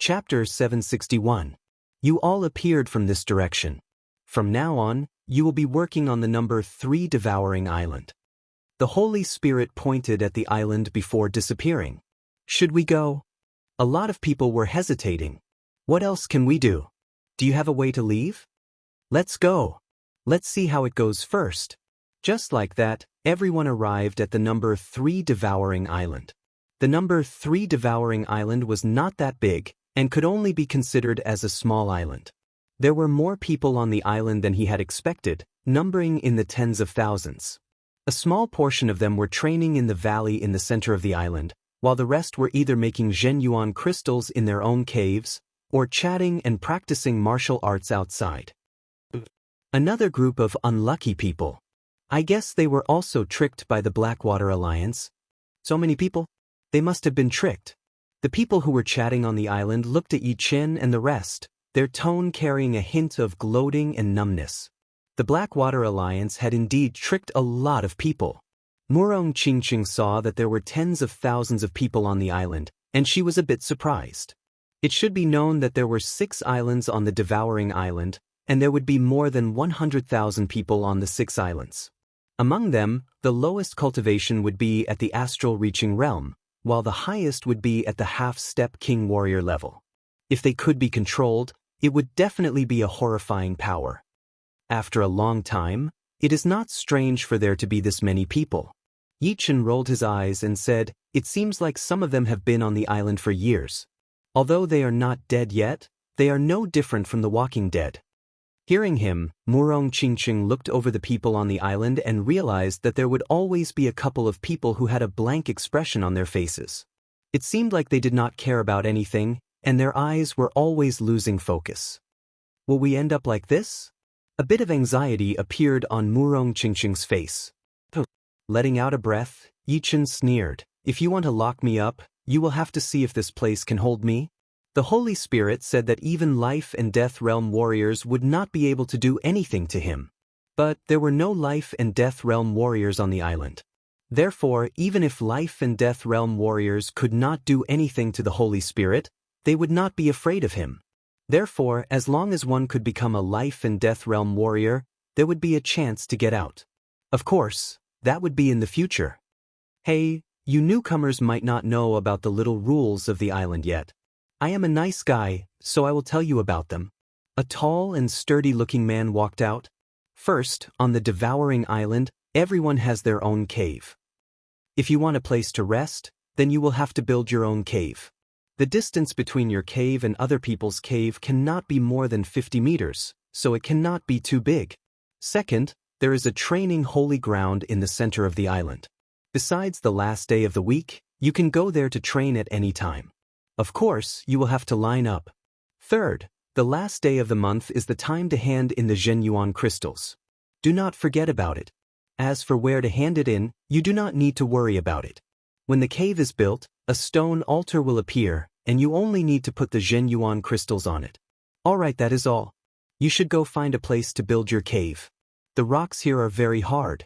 Chapter 761. You all appeared from this direction. From now on, you will be working on the number 3 devouring island. The Holy Spirit pointed at the island before disappearing. Should we go? A lot of people were hesitating. What else can we do? Do you have a way to leave? Let's go. Let's see how it goes first. Just like that, everyone arrived at the number 3 devouring island. The number 3 devouring island was not that big and could only be considered as a small island. There were more people on the island than he had expected, numbering in the tens of thousands. A small portion of them were training in the valley in the center of the island, while the rest were either making genuine crystals in their own caves or chatting and practicing martial arts outside. Another group of unlucky people. I guess they were also tricked by the Blackwater Alliance. So many people? They must have been tricked. The people who were chatting on the island looked at Yi Chen and the rest, their tone carrying a hint of gloating and numbness. The Blackwater Alliance had indeed tricked a lot of people. Murong Qingqing saw that there were tens of thousands of people on the island, and she was a bit surprised. It should be known that there were 6 islands on the Devouring Island, and there would be more than 100,000 people on the 6 islands. Among them, the lowest cultivation would be at the Astral Reaching Realm, while the highest would be at the half-step King Warrior level. If they could be controlled, it would definitely be a horrifying power. After a long time, it is not strange for there to be this many people. Yi Chen rolled his eyes and said, "It seems like some of them have been on the island for years. Although they are not dead yet, they are no different from the walking dead." Hearing him, Murong Qingqing looked over the people on the island and realized that there would always be a couple of people who had a blank expression on their faces. It seemed like they did not care about anything, and their eyes were always losing focus. Will we end up like this? A bit of anxiety appeared on Murong Qingqing's face. Letting out a breath, Yi Chen sneered, "If you want to lock me up, you will have to see if this place can hold me." The Holy Spirit said that even life and death realm warriors would not be able to do anything to him. But there were no life and death realm warriors on the island. Therefore, even if life and death realm warriors could not do anything to the Holy Spirit, they would not be afraid of him. Therefore, as long as one could become a life and death realm warrior, there would be a chance to get out. Of course, that would be in the future. Hey, you newcomers might not know about the little rules of the island yet. I am a nice guy, so I will tell you about them. A tall and sturdy-looking man walked out. First, on the Devouring Island, everyone has their own cave. If you want a place to rest, then you will have to build your own cave. The distance between your cave and other people's cave cannot be more than 50 meters, so it cannot be too big. Second, there is a training holy ground in the center of the island. Besides the last day of the week, you can go there to train at any time. Of course, you will have to line up. Third, the last day of the month is the time to hand in the genuine crystals. Do not forget about it. As for where to hand it in, you do not need to worry about it. When the cave is built, a stone altar will appear, and you only need to put the genuine crystals on it. Alright, that is all. You should go find a place to build your cave. The rocks here are very hard.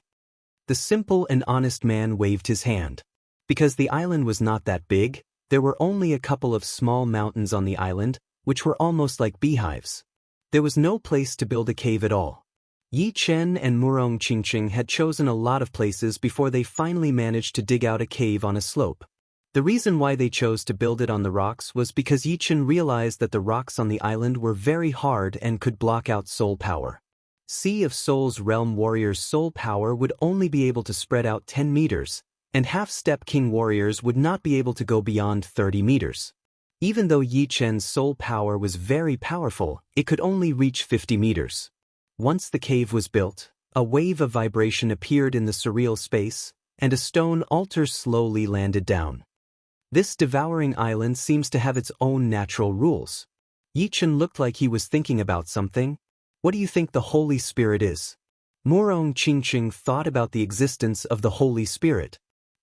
The simple and honest man waved his hand. Because the island was not that big, there were only a couple of small mountains on the island, which were almost like beehives. There was no place to build a cave at all. Yi Chen and Murong Qingqing had chosen a lot of places before they finally managed to dig out a cave on a slope. The reason why they chose to build it on the rocks was because Yi Chen realized that the rocks on the island were very hard and could block out soul power. Sea of Souls Realm Warriors' soul power would only be able to spread out 10 meters, and half-step King Warriors would not be able to go beyond 30 meters. Even though Yi Chen's soul power was very powerful, it could only reach 50 meters. Once the cave was built, a wave of vibration appeared in the surreal space, and a stone altar slowly landed down. This devouring island seems to have its own natural rules. Yi Chen looked like he was thinking about something. What do you think the Holy Spirit is? Murong Qingqing thought about the existence of the Holy Spirit.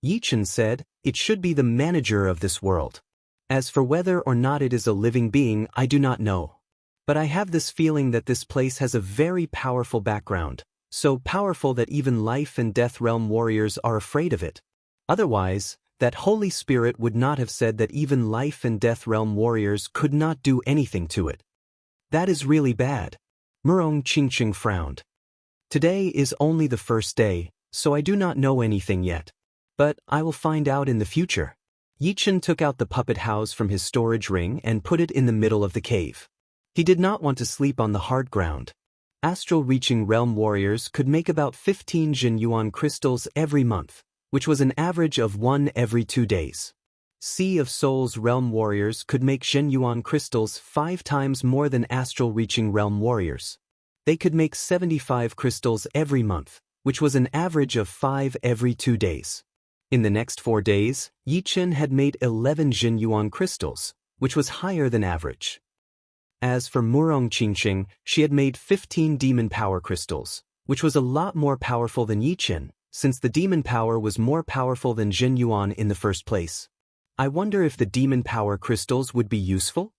Yi Chen said, "It should be the manager of this world. As for whether or not it is a living being, I do not know. But I have this feeling that this place has a very powerful background, so powerful that even life and death realm warriors are afraid of it. Otherwise, that Holy Spirit would not have said that even life and death realm warriors could not do anything to it. That is really bad. Murong Qingqing frowned. Today is only the first day, so I do not know anything yet. But I will find out in the future. Yichen took out the puppet house from his storage ring and put it in the middle of the cave. He did not want to sleep on the hard ground. Astral-reaching realm warriors could make about 15 Jin Yuan crystals every month, which was an average of 1 every 2 days. Sea of Souls realm warriors could make Zhen Yuan crystals 5 times more than astral-reaching realm warriors. They could make 75 crystals every month, which was an average of 5 every 2 days. In the next 4 days, Yichen had made 11 Jin Yuan crystals, which was higher than average. As for Murong Qingqing, she had made 15 demon power crystals, which was a lot more powerful than Yichen, since the demon power was more powerful than Jin Yuan in the first place. I wonder if the demon power crystals would be useful?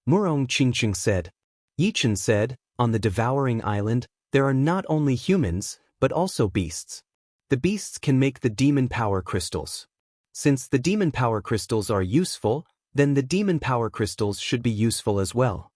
Murong Qingqing said. Yichen said, on the Devouring Island, there are not only humans, but also beasts. The beasts can make the demon power crystals. Since the demon power crystals are useful, then the demon power crystals should be useful as well.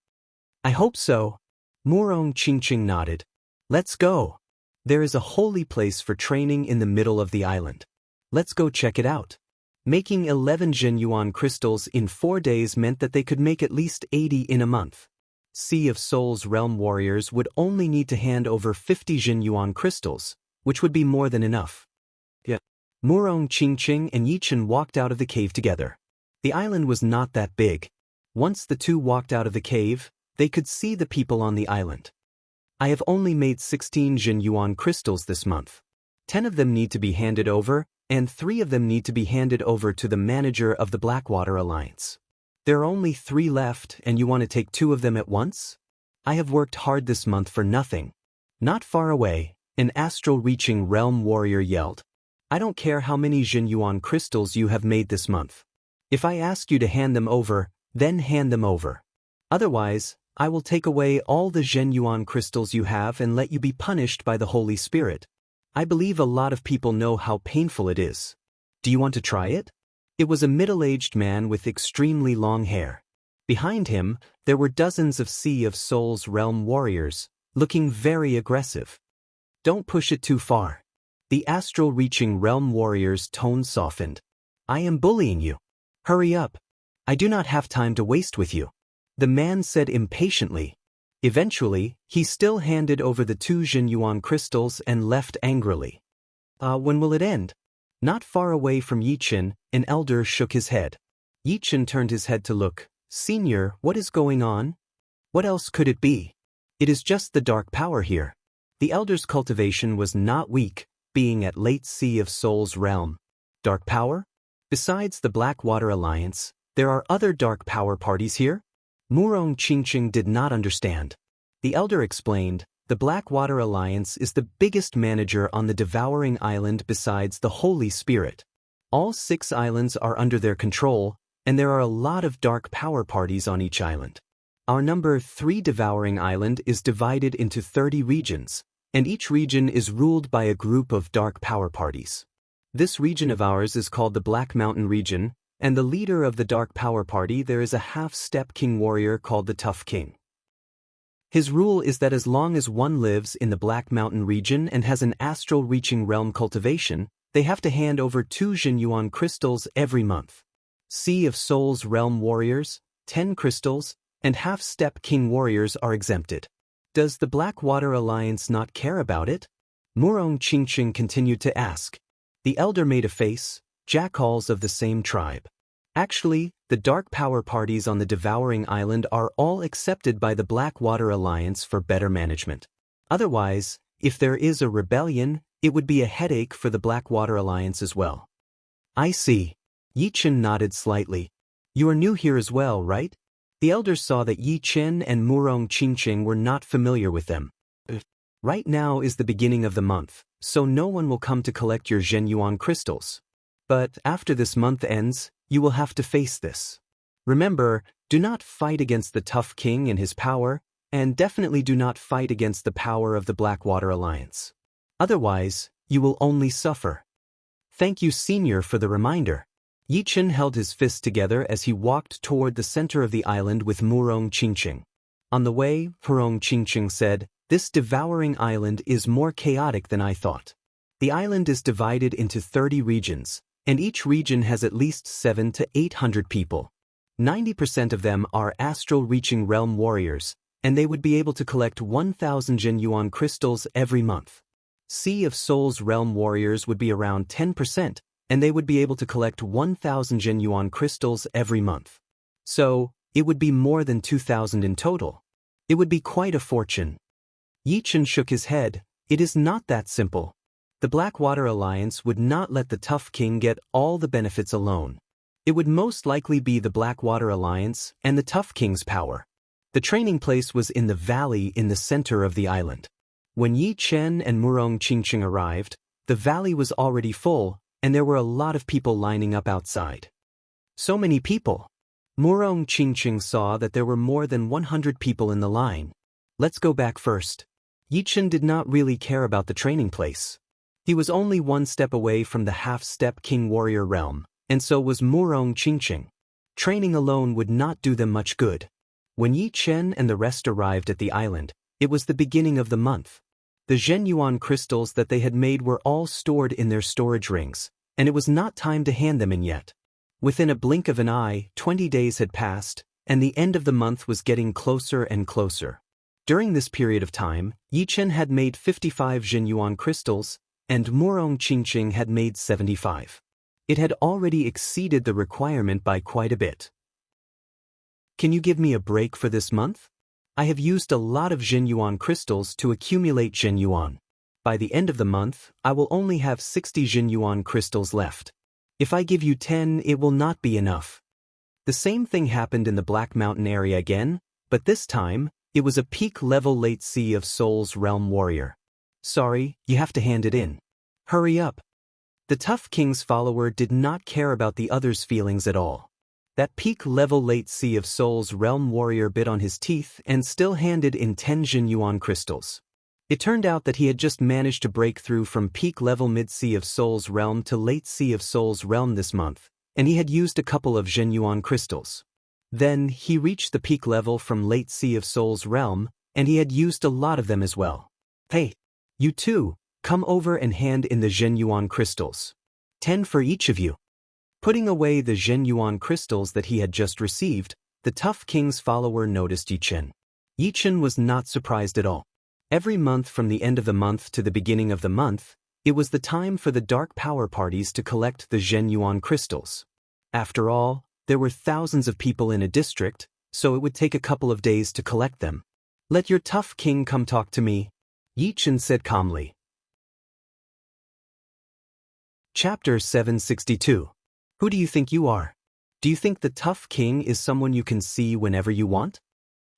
I hope so. Murong Qingqing nodded. Let's go. There is a holy place for training in the middle of the island. Let's go check it out. Making 11 Jin Yuan crystals in 4 days meant that they could make at least 80 in a month. Sea of Souls realm warriors would only need to hand over 50 Jin Yuan crystals, which would be more than enough. Yeah. Murong Qingqing and Yichen walked out of the cave together. The island was not that big. Once the two walked out of the cave, they could see the people on the island. I have only made 16 Jin Yuan crystals this month. 10 of them need to be handed over, and 3 of them need to be handed over to the manager of the Blackwater Alliance. There are only 3 left, and you want to take 2 of them at once? I have worked hard this month for nothing. Not far away, an astral-reaching realm warrior yelled. I don't care how many Jin Yuan crystals you have made this month. If I ask you to hand them over, then hand them over. Otherwise, I will take away all the Zhen Yuan crystals you have and let you be punished by the Holy Spirit. I believe a lot of people know how painful it is. Do you want to try it? It was a middle-aged man with extremely long hair. Behind him, there were dozens of Sea of Souls realm warriors, looking very aggressive. Don't push it too far. The astral-reaching realm warrior's tone softened. I am bullying you. Hurry up. I do not have time to waste with you. The man said impatiently. Eventually, he still handed over the 2 Jin Yuan crystals and left angrily. When will it end? Not far away from Yichen, an elder shook his head. Yichen turned his head to look. Senior, what is going on? What else could it be? It is just the dark power here. The elder's cultivation was not weak, being at late Sea of Souls realm. Dark power? Besides the Blackwater Alliance, there are other dark power parties here? Murong Qingqing did not understand. The elder explained, the Blackwater Alliance is the biggest manager on the Devouring Island besides the Holy Spirit. All 6 islands are under their control, and there are a lot of dark power parties on each island. Our number 3 Devouring Island is divided into 30 regions, and each region is ruled by a group of dark power parties. This region of ours is called the Black Mountain region, and the leader of the Dark Power Party there is a half-step king warrior called the Tough King. His rule is that as long as one lives in the Black Mountain region and has an astral-reaching realm cultivation, they have to hand over 2 Jin Yuan crystals every month. Sea of Souls realm warriors, 10 crystals, and half-step king warriors are exempted. Does the Blackwater Alliance not care about it? Murong Qingqing continued to ask. The elder made a face. Jackals of the same tribe. Actually, the dark power parties on the Devouring Island are all accepted by the Blackwater Alliance for better management. Otherwise, if there is a rebellion, it would be a headache for the Blackwater Alliance as well. I see. Yichen nodded slightly. You are new here as well, right? The elders saw that Yichen and Murong Qingqing were not familiar with them. Right now is the beginning of the month, so no one will come to collect your Zhen Yuan crystals. But after this month ends, you will have to face this. Remember, do not fight against the Tough King and his power, and definitely do not fight against the power of the Blackwater Alliance. Otherwise, you will only suffer. Thank you, Senior, for the reminder. Yi Chen held his fists together as he walked toward the center of the island with Murong Qingqing. On the way, Murong Qingqing said, "This devouring island is more chaotic than I thought. The island is divided into 30 regions, and each region has at least 700 to 800 people. 90% of them are astral-reaching realm warriors, and they would be able to collect 1,000 Zhenyuan crystals every month. Sea of Souls realm warriors would be around 10%, and they would be able to collect 1,000 Zhenyuan crystals every month. So, it would be more than 2,000 in total. It would be quite a fortune." Yi Chen shook his head. "It is not that simple. The Blackwater Alliance would not let the Tough King get all the benefits alone. It would most likely be the Blackwater Alliance and the Tough King's power." The training place was in the valley in the center of the island. When Yi Chen and Murong Qingqing arrived, the valley was already full, and there were a lot of people lining up outside. So many people. Murong Qingqing saw that there were more than 100 people in the line. "Let's go back first." Yi Chen did not really care about the training place. He was only one step away from the half-step King Warrior realm, and so was Murong Qingqing. Training alone would not do them much good. When Yi Chen and the rest arrived at the island, it was the beginning of the month. The Zhenyuan crystals that they had made were all stored in their storage rings, and it was not time to hand them in yet. Within a blink of an eye, 20 days had passed, and the end of the month was getting closer and closer. During this period of time, Yi Chen had made 55 Zhenyuan crystals, and Murong Qingqing had made 75. It had already exceeded the requirement by quite a bit. "Can you give me a break for this month? I have used a lot of Zhenyuan crystals to accumulate Zhenyuan. By the end of the month, I will only have 60 Zhenyuan crystals left. If I give you 10, it will not be enough." The same thing happened in the Black Mountain area again, but this time, it was a peak-level late Sea of Souls realm warrior. "Sorry, you have to hand it in. Hurry up." The Tough King's follower did not care about the others' feelings at all. That peak-level late Sea of Souls realm warrior bit on his teeth and still handed in 10 Zhenyuan crystals. It turned out that he had just managed to break through from peak-level mid-Sea of Souls realm to late Sea of Souls realm this month, and he had used a couple of Zhenyuan crystals. Then, he reached the peak level from late Sea of Souls realm, and he had used a lot of them as well. "Hey, you two, come over and hand in the Zhenyuan crystals. 10 for each of you." Putting away the Zhenyuan crystals that he had just received, the Tough King's follower noticed Yi Chen. Yi Chen was not surprised at all. Every month from the end of the month to the beginning of the month, it was the time for the dark power parties to collect the Zhenyuan crystals. After all, there were thousands of people in a district, so it would take a couple of days to collect them. "Let your Tough King come talk to me," Yi Chen said calmly. Chapter 762. Who do you think you are? Do you think the Tough King is someone you can see whenever you want?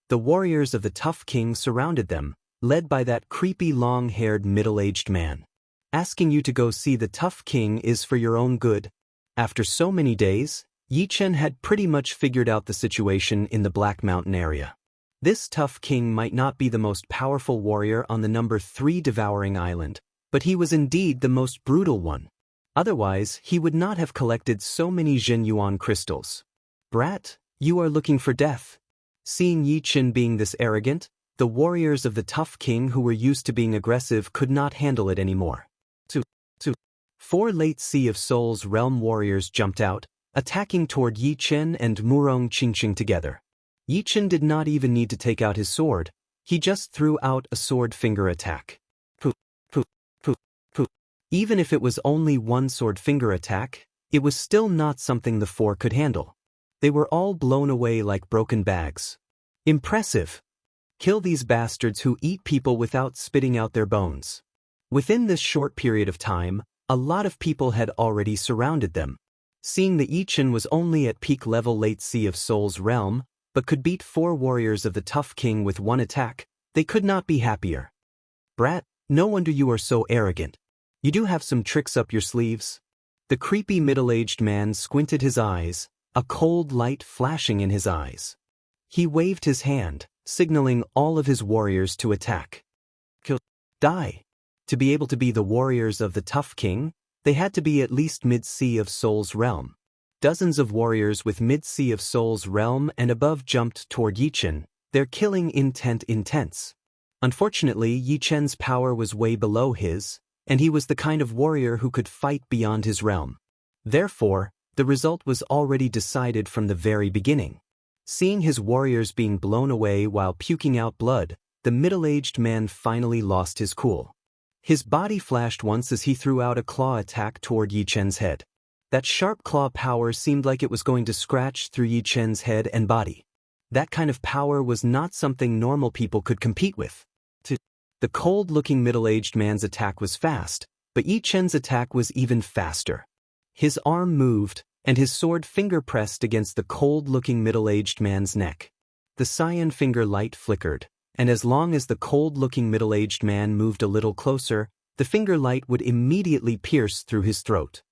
The warriors of the Tough King surrounded them, led by that creepy long-haired middle-aged man. "Asking you to go see the Tough King is for your own good." After so many days, Yi Chen had pretty much figured out the situation in the Black Mountain area. This Tough King might not be the most powerful warrior on the number 3 devouring island, but he was indeed the most brutal one. Otherwise, he would not have collected so many Zhenyuan crystals. "Brat, you are looking for death." Seeing Yi Chen being this arrogant, the warriors of the Tough King who were used to being aggressive could not handle it anymore. 4 late Sea of Souls realm warriors jumped out, attacking toward Yi Chen and Murong Qingqing together. Yi Chen did not even need to take out his sword, he just threw out a sword finger attack. Even if it was only one sword finger attack, it was still not something the 4 could handle. They were all blown away like broken bags. Impressive. Kill these bastards who eat people without spitting out their bones. Within this short period of time, a lot of people had already surrounded them. Seeing that Yi Chen was only at peak level late Sea of Souls realm, but could beat 4 warriors of the Tough King with one attack, they could not be happier. "Brat, no wonder you are so arrogant. You do have some tricks up your sleeves." The creepy middle-aged man squinted his eyes, a cold light flashing in his eyes. He waved his hand, signaling all of his warriors to attack. "Kill. Die." To be able to be the warriors of the Tough King, they had to be at least mid-Sea of Souls realm. Dozens of warriors with mid-sea of Soul's realm and above jumped toward Yichen, their killing intent intense. Unfortunately, Yichen's power was way below his, and he was the kind of warrior who could fight beyond his realm. Therefore, the result was already decided from the very beginning. Seeing his warriors being blown away while puking out blood, the middle-aged man finally lost his cool. His body flashed once as he threw out a claw attack toward Yichen's head. That sharp claw power seemed like it was going to scratch through Yichen's head and body. That kind of power was not something normal people could compete with. The cold-looking middle-aged man's attack was fast, but Yichen's attack was even faster. His arm moved, and his sword finger pressed against the cold-looking middle-aged man's neck. The cyan finger light flickered, and as long as the cold-looking middle-aged man moved a little closer, the finger light would immediately pierce through his throat.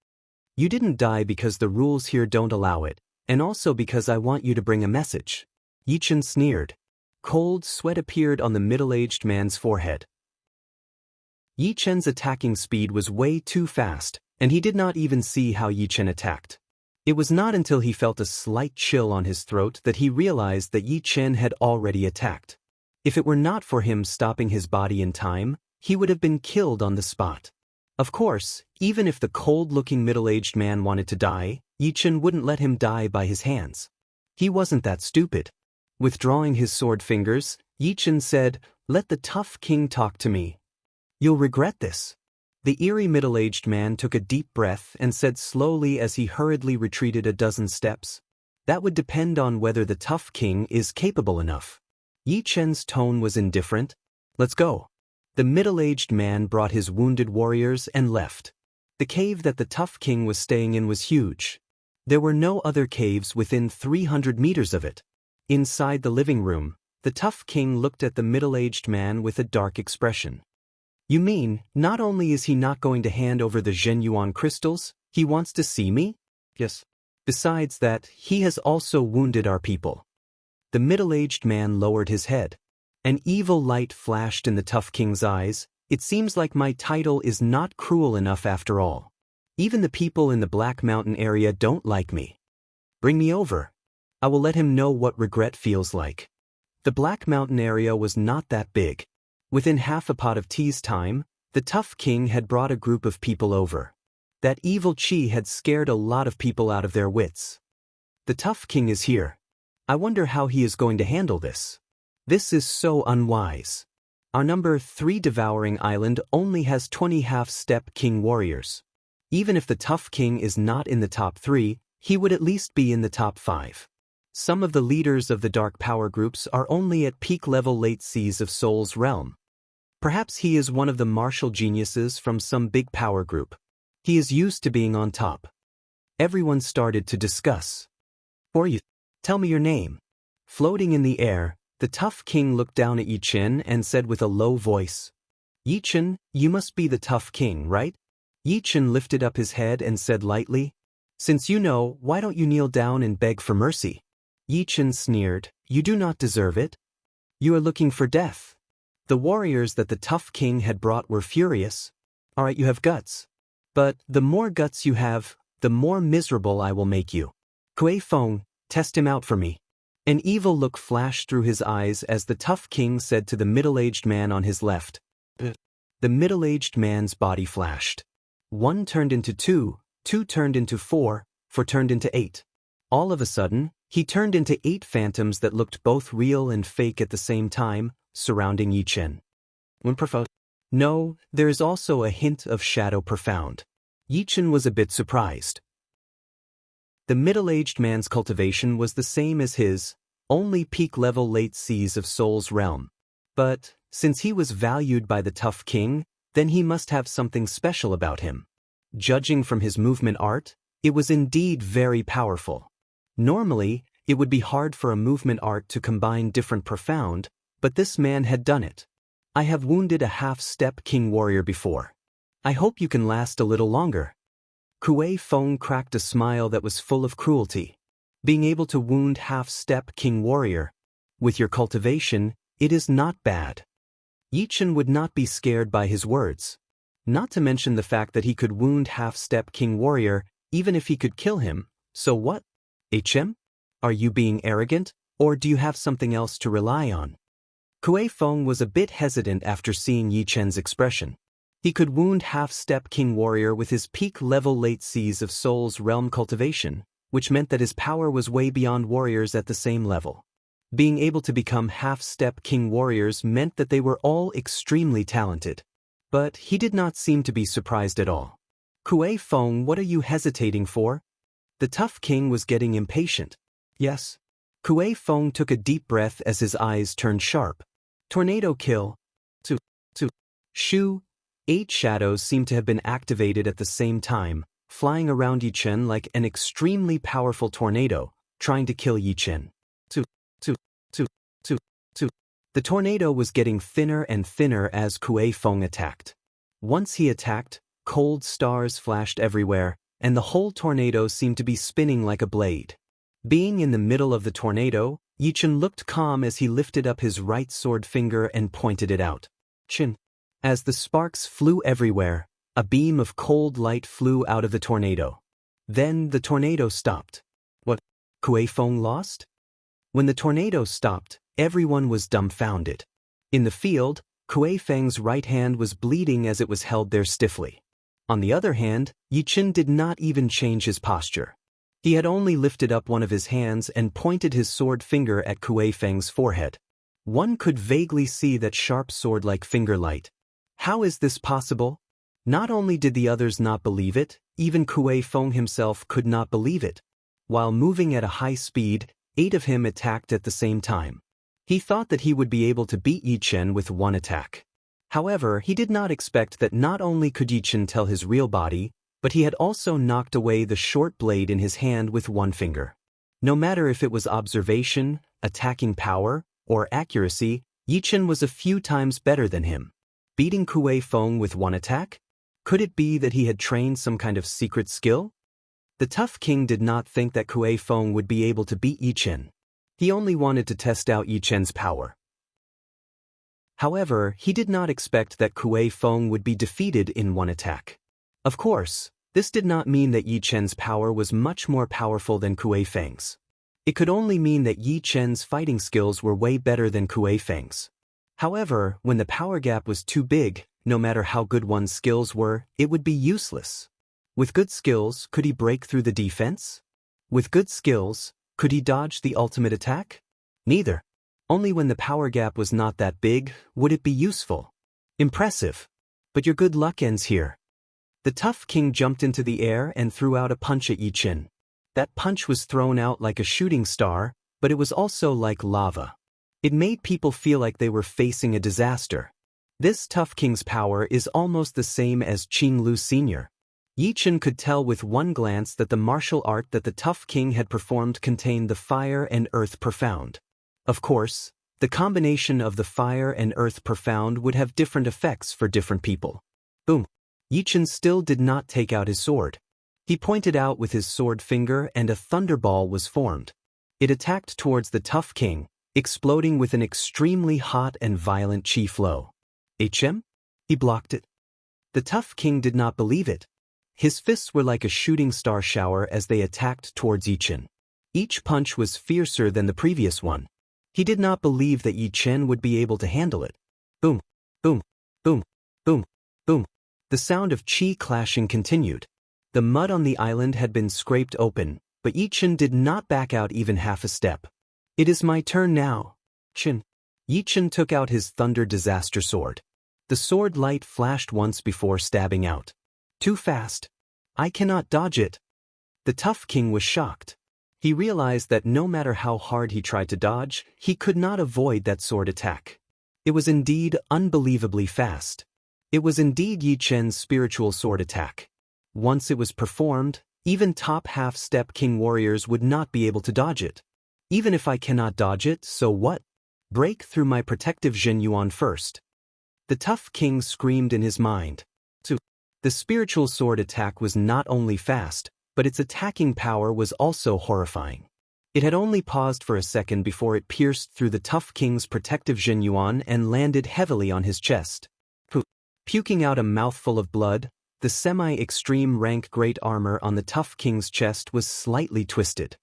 You didn't die because the rules here don't allow it, and also because I want you to bring a message. Yichen sneered. Cold sweat appeared on the middle-aged man's forehead. Yichen's attacking speed was way too fast, and he did not even see how Yichen attacked. It was not until he felt a slight chill on his throat that he realized that Yichen had already attacked. If it were not for him stopping his body in time, he would have been killed on the spot. Of course, even if the cold-looking middle-aged man wanted to die, Yichen wouldn't let him die by his hands. He wasn't that stupid. Withdrawing his sword fingers, Yichen said, "Let the tough king talk to me. You'll regret this." The eerie middle-aged man took a deep breath and said slowly as he hurriedly retreated a dozen steps, "That would depend on whether the tough king is capable enough." Yichen's tone was indifferent. "Let's go." The middle-aged man brought his wounded warriors and left. The cave that the tough king was staying in was huge. There were no other caves within 300 meters of it. Inside the living room, the tough king looked at the middle-aged man with a dark expression. "You mean, not only is he not going to hand over the Zhenyuan crystals, he wants to see me?" "Yes. Besides that, he has also wounded our people." The middle-aged man lowered his head. An evil light flashed in the tough king's eyes. "It seems like my title is not cruel enough after all. Even the people in the Black Mountain area don't like me. Bring me over. I will let him know what regret feels like." The Black Mountain area was not that big. Within half a pot of tea's time, the tough king had brought a group of people over. That evil chi had scared a lot of people out of their wits. The tough king is here. I wonder how he is going to handle this. This is so unwise. Our number 3 devouring island only has 20 half-step king warriors. Even if the tough king is not in the top 3, he would at least be in the top 5. Some of the leaders of the dark power groups are only at peak level late seas of Soul's realm. Perhaps he is one of the martial geniuses from some big power group. He is used to being on top. Everyone started to discuss. "Or you, tell me your name." Floating in the air, the tough king looked down at Yichen and said with a low voice, "Yichen, you must be the tough king, right?" Yichen lifted up his head and said lightly, "Since you know, why don't you kneel down and beg for mercy?" Yichen sneered, "You do not deserve it. You are looking for death." The warriors that the tough king had brought were furious. "All right, you have guts. But the more guts you have, the more miserable I will make you. Kuei Feng, test him out for me." An evil look flashed through his eyes as the tough king said to the middle-aged man on his left. The middle-aged man's body flashed. 1 turned into 2, 2 turned into 4, 4 turned into 8. All of a sudden, he turned into 8 phantoms that looked both real and fake at the same time, surrounding Yichen. No, there is also a hint of shadow profound. Yichen was a bit surprised. The middle-aged man's cultivation was the same as his, only peak-level late seas of Soul's realm. But, since he was valued by the tough king, then he must have something special about him. Judging from his movement art, it was indeed very powerful. Normally, it would be hard for a movement art to combine different profound, but this man had done it. "I have wounded a half-step king warrior before. I hope you can last a little longer." Kuei Feng cracked a smile that was full of cruelty. "Being able to wound half-step king warrior. With your cultivation, it is not bad." Yichen would not be scared by his words. Not to mention the fact that he could wound half-step king warrior, even if he could kill him, So what? Are you being arrogant, or do you have something else to rely on? Kuei Feng was a bit hesitant after seeing Yi Chen's expression. He could wound half-step king warrior with his peak-level late seas of soul's realm cultivation, which meant that his power was way beyond warriors at the same level. Being able to become half-step king warriors meant that they were all extremely talented. But he did not seem to be surprised at all. Kuei Feng, what are you hesitating for? The tough king was getting impatient. Yes. Kuei Feng took a deep breath as his eyes turned sharp. Tornado kill. Shoo. 8 shadows seemed to have been activated at the same time, flying around Yi Chen like an extremely powerful tornado, trying to kill Yi Chen. The tornado was getting thinner and thinner as Kuei Feng attacked. Once he attacked, cold stars flashed everywhere, and the whole tornado seemed to be spinning like a blade. Being in the middle of the tornado, Yi Chen looked calm as he lifted up his right sword finger and pointed it out. Chin. As the sparks flew everywhere, a beam of cold light flew out of the tornado. Then the tornado stopped. What? Kuei Feng lost? When the tornado stopped, everyone was dumbfounded. In the field, Kuei Feng's right hand was bleeding as it was held there stiffly. On the other hand, Yi Chen did not even change his posture. He had only lifted up one of his hands and pointed his sword finger at Kuei Feng's forehead. One could vaguely see that sharp sword-like finger light. How is this possible? Not only did the others not believe it, even Kuei Feng himself could not believe it. While moving at a high speed, 8 of him attacked at the same time. He thought that he would be able to beat Yi Chen with one attack. However, he did not expect that not only could Yi Chen tell his real body, but he had also knocked away the short blade in his hand with one finger. No matter if it was observation, attacking power, or accuracy, Yi Chen was a few times better than him. Beating Kuei Feng with one attack? Could it be that he had trained some kind of secret skill? The tough king did not think that Kuei Feng would be able to beat Yi Chen. He only wanted to test out Yi Chen's power. However, he did not expect that Kuei Feng would be defeated in one attack. Of course, this did not mean that Yi Chen's power was much more powerful than Kuei Feng's. It could only mean that Yi Chen's fighting skills were way better than Kuei Feng's. However, when the power gap was too big, no matter how good one's skills were, it would be useless. With good skills, could he break through the defense? With good skills, could he dodge the ultimate attack? Neither. Only when the power gap was not that big, would it be useful. Impressive. But your good luck ends here. The tough king jumped into the air and threw out a punch at Yi Chen. That punch was thrown out like a shooting star, but it was also like lava. It made people feel like they were facing a disaster. This tough king's power is almost the same as Qing Lu Sr. Yi Chen could tell with one glance that the martial art that the tough king had performed contained the fire and earth profound. Of course, the combination of the fire and earth profound would have different effects for different people. Boom. Yi Chen still did not take out his sword. He pointed out with his sword finger and a thunderball was formed. It attacked towards the tough king, exploding with an extremely hot and violent chi flow. He blocked it. The tough king did not believe it. His fists were like a shooting star shower as they attacked towards Yi Chen. Each punch was fiercer than the previous one. He did not believe that Yi Chen would be able to handle it. Boom, boom, boom, boom, boom. The sound of chi clashing continued. The mud on the island had been scraped open, but Yi Chen did not back out even half a step. It is my turn now. Chen. Yi Chen took out his Thunder Disaster Sword. The sword light flashed once before stabbing out. Too fast. I cannot dodge it. The tough king was shocked. He realized that no matter how hard he tried to dodge, he could not avoid that sword attack. It was indeed unbelievably fast. It was indeed Yi Chen's spiritual sword attack. Once it was performed, even top half-step king warriors would not be able to dodge it. Even if I cannot dodge it, so what? Break through my protective Jin Yuan first. The tough king screamed in his mind. The spiritual sword attack was not only fast, but its attacking power was also horrifying. It had only paused for a second before it pierced through the tough king's protective Jin Yuan and landed heavily on his chest. Puking out a mouthful of blood, The semi-extreme rank great armor on the tough king's chest was slightly twisted.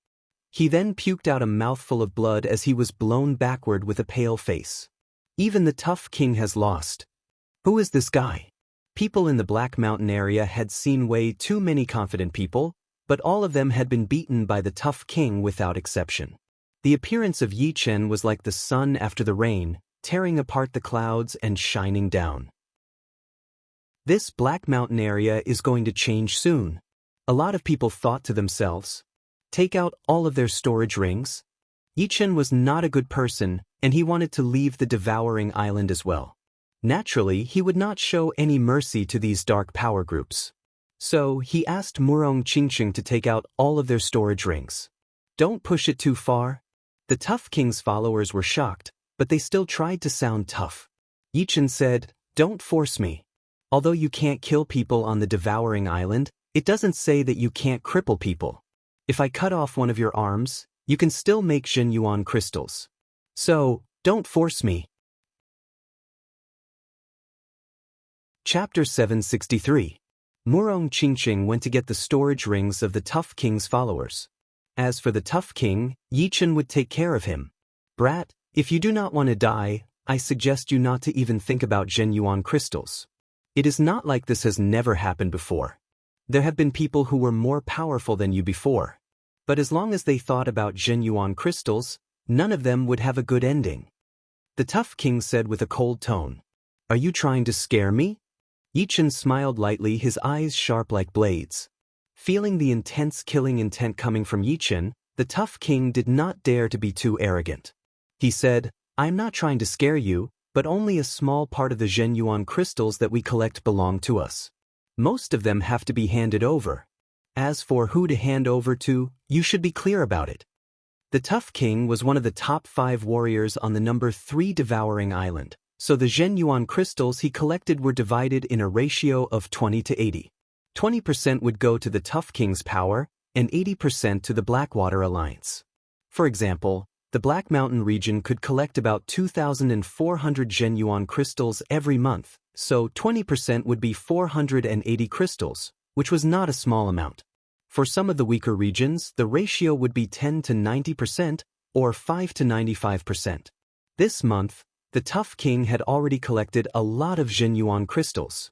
He then puked out a mouthful of blood as he was blown backward with a pale face. Even the tough king has lost. Who is this guy? People in the Black Mountain area had seen way too many confident people, but all of them had been beaten by the tough king without exception. The appearance of Yi Chen was like the sun after the rain, tearing apart the clouds and shining down. This Black Mountain area is going to change soon. A lot of people thought to themselves, take out all of their storage rings. Yi Chen was not a good person, and he wanted to leave the devouring island as well. Naturally, he would not show any mercy to these dark power groups. So, he asked Murong Qingqing to take out all of their storage rings. Don't push it too far. The tough king's followers were shocked, but they still tried to sound tough. Yi Chen said, don't force me. Although you can't kill people on the devouring island, it doesn't say that you can't cripple people. If I cut off one of your arms, you can still make Zhenyuan crystals. So, don't force me. Chapter 763. Murong Qingqing went to get the storage rings of the tough king's followers. As for the tough king, Yi Chen would take care of him. Brat, if you do not want to die, I suggest you not to even think about Zhenyuan crystals. It is not like this has never happened before. There have been people who were more powerful than you before. But as long as they thought about Zhenyuan crystals, none of them would have a good ending. The tough king said with a cold tone, are you trying to scare me? Yi Chen smiled lightly, his eyes sharp like blades. Feeling the intense killing intent coming from Yi Chen, the tough king did not dare to be too arrogant. He said, I'm not trying to scare you, but only a small part of the Zhenyuan crystals that we collect belong to us. Most of them have to be handed over. As for who to hand over to, you should be clear about it. The tough king was one of the top 5 warriors on the number 3 devouring island, so the Zhenyuan crystals he collected were divided in a ratio of 20 to 80. 20% would go to the tough king's power, and 80% to the Blackwater Alliance. For example, the Black Mountain region could collect about 2,400 Zhenyuan crystals every month, so 20% would be 480 crystals, which was not a small amount. For some of the weaker regions, the ratio would be 10 to 90% or 5 to 95%. This month, the tough king had already collected a lot of Zhenyuan crystals.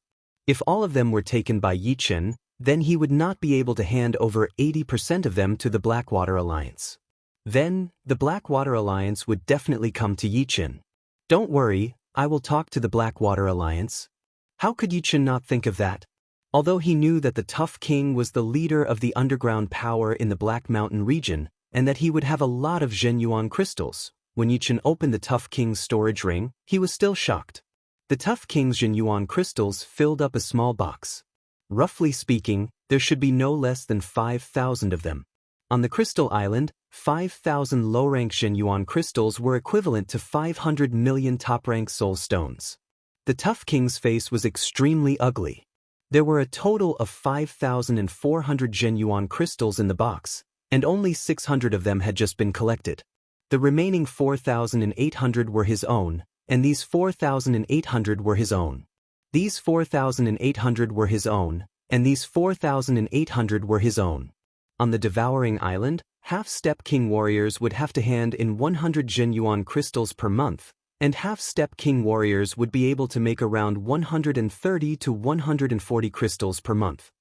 If all of them were taken by Yi Chen, then he would not be able to hand over 80% of them to the Blackwater Alliance. Then, the Blackwater Alliance would definitely come to Yi Chen. Don't worry, I will talk to the Blackwater Alliance. How could Yi Chen not think of that? Although he knew that the tough king was the leader of the underground power in the Black Mountain region, and that he would have a lot of Zhenyuan crystals, when Yi Chen opened the tough king's storage ring, he was still shocked. The tough king's Zhenyuan crystals filled up a small box. Roughly speaking, there should be no less than 5,000 of them. On the Crystal Island, 5,000 low-rank Zhenyuan crystals were equivalent to 500 million top-rank soul stones. The tough king's face was extremely ugly. There were a total of 5,400 Zhenyuan crystals in the box, and only 600 of them had just been collected. The remaining 4,800 were his own, and these 4,800 were his own. These 4,800 were his own, and these 4,800 were his own. On the Devouring Island, half-step king warriors would have to hand in 100 Zhenyuan crystals per month, and half-step king warriors would be able to make around 130 to 140 crystals per month.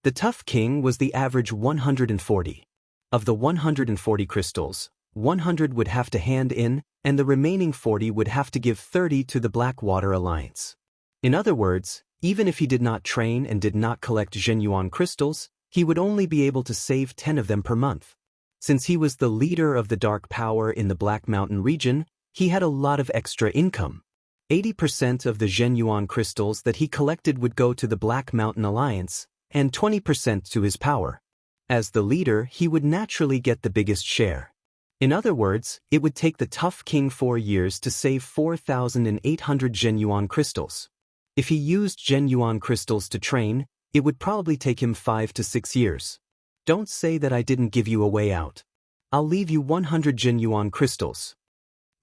The tough king was the average 140. Of the 140 crystals, 100 would have to hand in, and the remaining 40 would have to give 30 to the Blackwater Alliance. In other words, even if he did not train and did not collect Zhenyuan crystals, he would only be able to save 10 of them per month. Since he was the leader of the dark power in the Black Mountain region, he had a lot of extra income. 80% of the Zhenyuan crystals that he collected would go to the Black Mountain Alliance, and 20% to his power. As the leader, he would naturally get the biggest share. In other words, it would take the tough king 4 years to save 4,800 Zhenyuan crystals. If he used Zhenyuan crystals to train, it would probably take him 5 to 6 years. Don't say that I didn't give you a way out. I'll leave you 100 Zhenyuan crystals.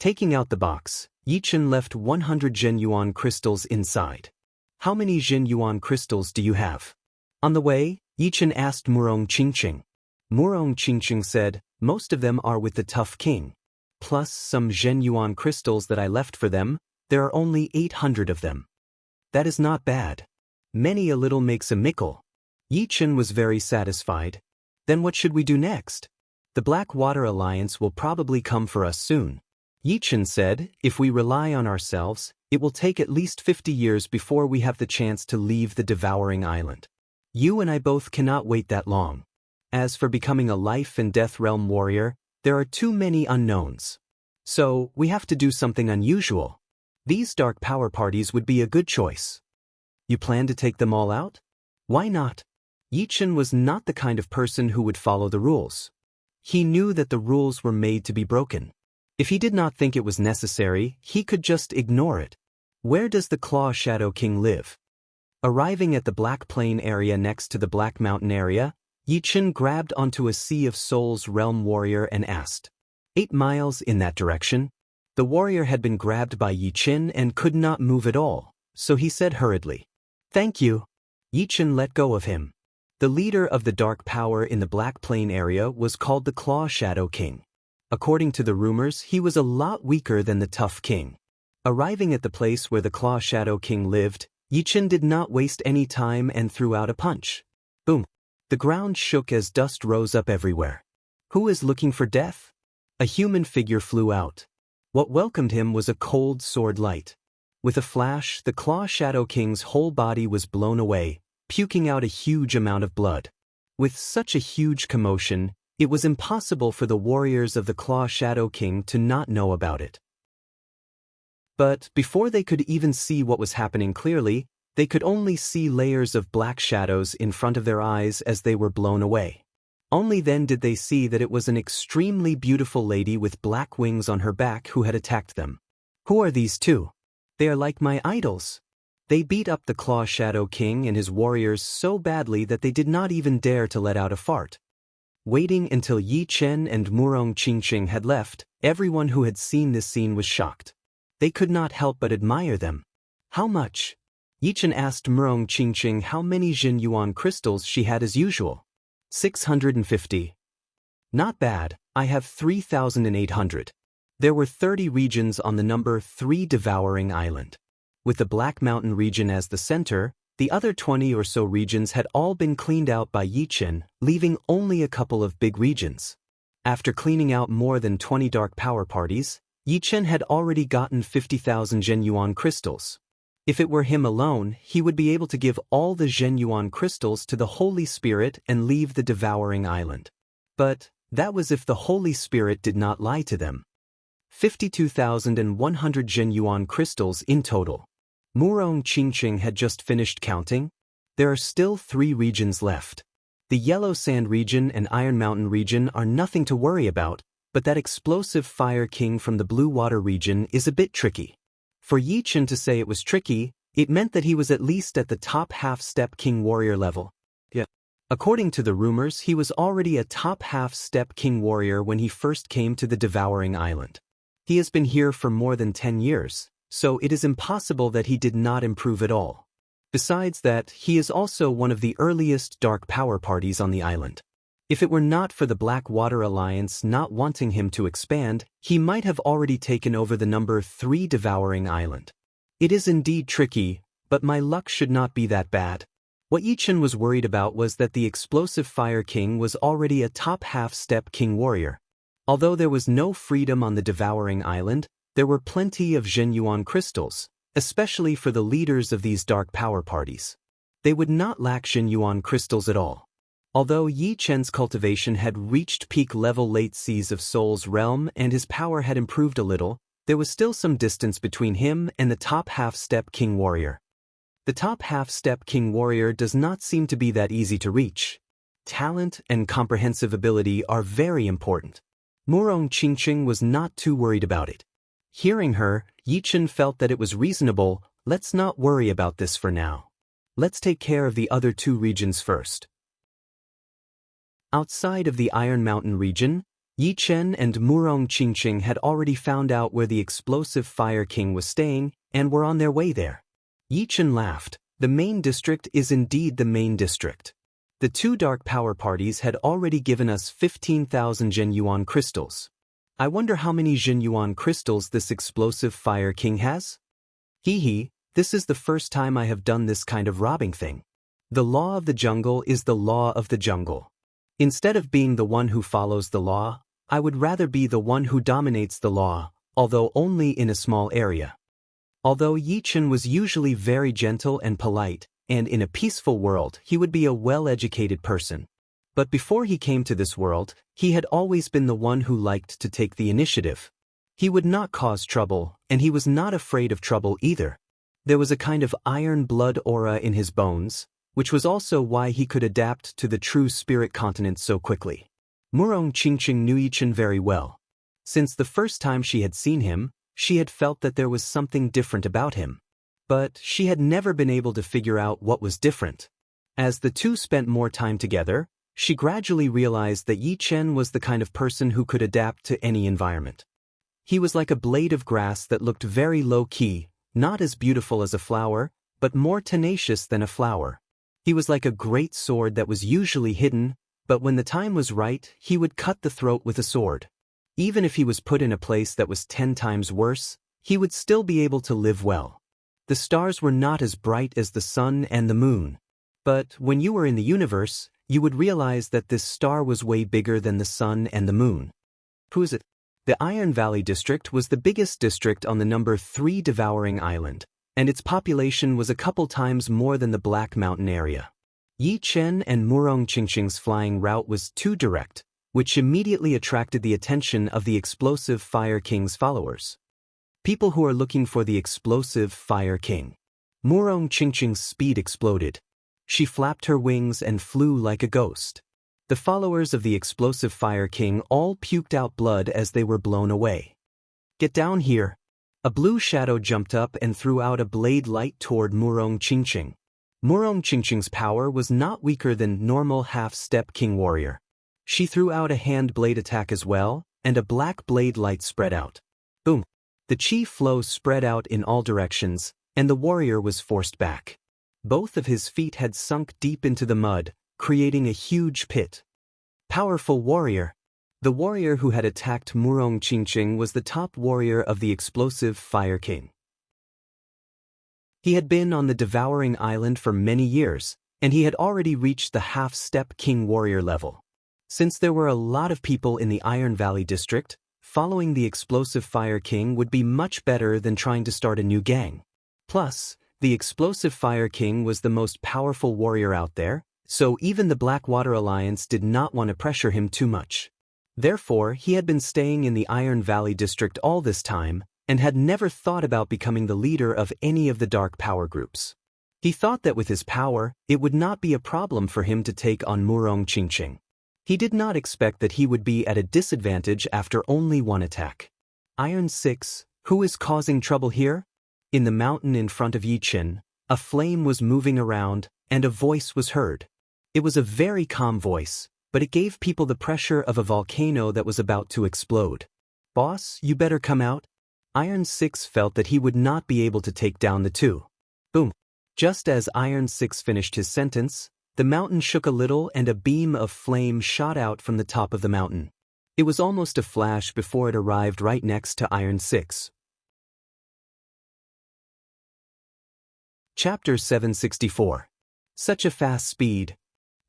Taking out the box, Yi Chen left 100 Zhenyuan crystals inside. How many Jin Yuan crystals do you have? On the way, Yichen asked Murong Qingqing. Murong Qingqing said, most of them are with the tough king. Plus some Zhen Yuan crystals that I left for them, there are only 800 of them. That is not bad. Many a little makes a mickle. Yichen was very satisfied. Then what should we do next? The Black Water Alliance will probably come for us soon. Yichen said, if we rely on ourselves, it will take at least 50 years before we have the chance to leave the devouring island. You and I both cannot wait that long. As for becoming a life and death realm warrior, there are too many unknowns. So, we have to do something unusual. These dark power parties would be a good choice. You plan to take them all out? Why not? Yichen was not the kind of person who would follow the rules. He knew that the rules were made to be broken. If he did not think it was necessary, he could just ignore it. Where does the Claw Shadow King live? Arriving at the Black Plain area next to the Black Mountain area, Yichen grabbed onto a Sea of Souls realm warrior and asked, 8 miles in that direction? The warrior had been grabbed by Yichen and could not move at all, so he said hurriedly, thank you. Yichen let go of him. The leader of the dark power in the Black Plain area was called the Claw Shadow King. According to the rumors, he was a lot weaker than the tough king. Arriving at the place where the Claw Shadow King lived, Yichen did not waste any time and threw out a punch. Boom. The ground shook as dust rose up everywhere. Who is looking for death? A human figure flew out. What welcomed him was a cold sword light. With a flash, the Claw Shadow King's whole body was blown away, puking out a huge amount of blood. With such a huge commotion, it was impossible for the warriors of the Claw Shadow King to not know about it. But before they could even see what was happening clearly, they could only see layers of black shadows in front of their eyes as they were blown away. Only then did they see that it was an extremely beautiful lady with black wings on her back who had attacked them. Who are these two? They are like my idols. They beat up the Claw Shadow King and his warriors so badly that they did not even dare to let out a fart. Waiting until Yichen and Murong Qingqing had left, everyone who had seen this scene was shocked. They could not help but admire them. How much? Yichen asked Murong Qingqing how many Jin Yuan crystals she had as usual. 650. Not bad, I have 3,800. There were 30 regions on the number 3 devouring island. With the Black Mountain region as the center, the other 20 or so regions had all been cleaned out by Yichen, leaving only a couple of big regions. After cleaning out more than 20 dark power parties, Yichen had already gotten 50,000 Zhen Yuan crystals. If it were him alone, he would be able to give all the Zhen Yuan crystals to the Holy Spirit and leave the devouring island. But that was if the Holy Spirit did not lie to them. 52,100 Zhen Yuan crystals in total. Murong Qingqing had just finished counting. There are still 3 regions left. The Yellow Sand region and Iron Mountain region are nothing to worry about, but that explosive Fire King from the Blue Water region is a bit tricky. For Yichen to say it was tricky, it meant that he was at least at the top half-step King Warrior level. Yeah. According to the rumors, he was already a top half-step King Warrior when he first came to the Devouring Island. He has been here for more than 10 years, so it is impossible that he did not improve at all. Besides that, he is also one of the earliest dark power parties on the island. If it were not for the Black Water Alliance not wanting him to expand, he might have already taken over the number 3 devouring island. It is indeed tricky, but my luck should not be that bad. What Yichen was worried about was that the explosive Fire King was already a top half-step King Warrior. Although there was no freedom on the devouring island, there were plenty of Zhen Yuan crystals, especially for the leaders of these dark power parties. They would not lack Zhen Yuan crystals at all. Although Yichen's cultivation had reached peak level late Seas of Souls realm and his power had improved a little, there was still some distance between him and the top half-step King Warrior. The top half-step King Warrior does not seem to be that easy to reach. Talent and comprehensive ability are very important. Murong Qingqing was not too worried about it. Hearing her, Yichen felt that it was reasonable. Let's not worry about this for now. Let's take care of the other 2 regions first. Outside of the Iron Mountain region, Yichen and Murong Qingqing had already found out where the explosive Fire King was staying and were on their way there. Yichen laughed. The main district is indeed the main district. The two dark power parties had already given us 15,000 Zhenyuan crystals. I wonder how many Zhenyuan crystals this explosive Fire King has? Hee, this is the first time I have done this kind of robbing thing. The law of the jungle is the law of the jungle. Instead of being the one who follows the law, I would rather be the one who dominates the law, although only in a small area. Although Yi Chen was usually very gentle and polite, and in a peaceful world he would be a well-educated person. But before he came to this world, he had always been the one who liked to take the initiative. He would not cause trouble, and he was not afraid of trouble either. There was a kind of iron blood aura in his bones, which was also why he could adapt to the true spirit continent so quickly. Murong Qingqing knew Yi Chen very well. Since the first time she had seen him, she had felt that there was something different about him. But she had never been able to figure out what was different. As the two spent more time together, she gradually realized that Yi Chen was the kind of person who could adapt to any environment. He was like a blade of grass that looked very low-key, not as beautiful as a flower, but more tenacious than a flower. He was like a great sword that was usually hidden, but when the time was right, he would cut the throat with a sword. Even if he was put in a place that was 10 times worse, he would still be able to live well. The stars were not as bright as the sun and the moon. But when you were in the universe, you would realize that this star was way bigger than the sun and the moon. Who is it? The Iron Valley district was the biggest district on the number 3 devouring island, and its population was a couple times more than the Black Mountain area. Yi Chen and Murong Qingqing's flying route was too direct, which immediately attracted the attention of the explosive Fire King's followers. People who are looking for the explosive Fire King. Murong Qingqing's speed exploded. She flapped her wings and flew like a ghost. The followers of the explosive Fire King all puked out blood as they were blown away. Get down here. A blue shadow jumped up and threw out a blade light toward Murong Qingqing. Murong Qingqing's power was not weaker than normal half-step king warrior. She threw out a hand blade attack as well, and a black blade light spread out. Boom! The chi flow spread out in all directions, and the warrior was forced back. Both of his feet had sunk deep into the mud, creating a huge pit. Powerful warrior! The warrior who had attacked Murong Qingqing was the top warrior of the explosive Fire King. He had been on the Devouring Island for many years, and he had already reached the half-step king warrior level. Since there were a lot of people in the Iron Valley district, following the explosive Fire King would be much better than trying to start a new gang. Plus, the explosive Fire King was the most powerful warrior out there, so even the Blackwater Alliance did not want to pressure him too much. Therefore, he had been staying in the Iron Valley district all this time, and had never thought about becoming the leader of any of the dark power groups. He thought that with his power, it would not be a problem for him to take on Murong Qingqing. He did not expect that he would be at a disadvantage after only one attack. Iron 6, who is causing trouble here? In the mountain in front of Yi Chen, a flame was moving around, and a voice was heard. It was a very calm voice, but it gave people the pressure of a volcano that was about to explode. Boss, you better come out. Iron 6 felt that he would not be able to take down the two. Boom! Just as Iron 6 finished his sentence, the mountain shook a little and a beam of flame shot out from the top of the mountain. It was almost a flash before it arrived right next to Iron 6. Chapter 764. Such a fast speed.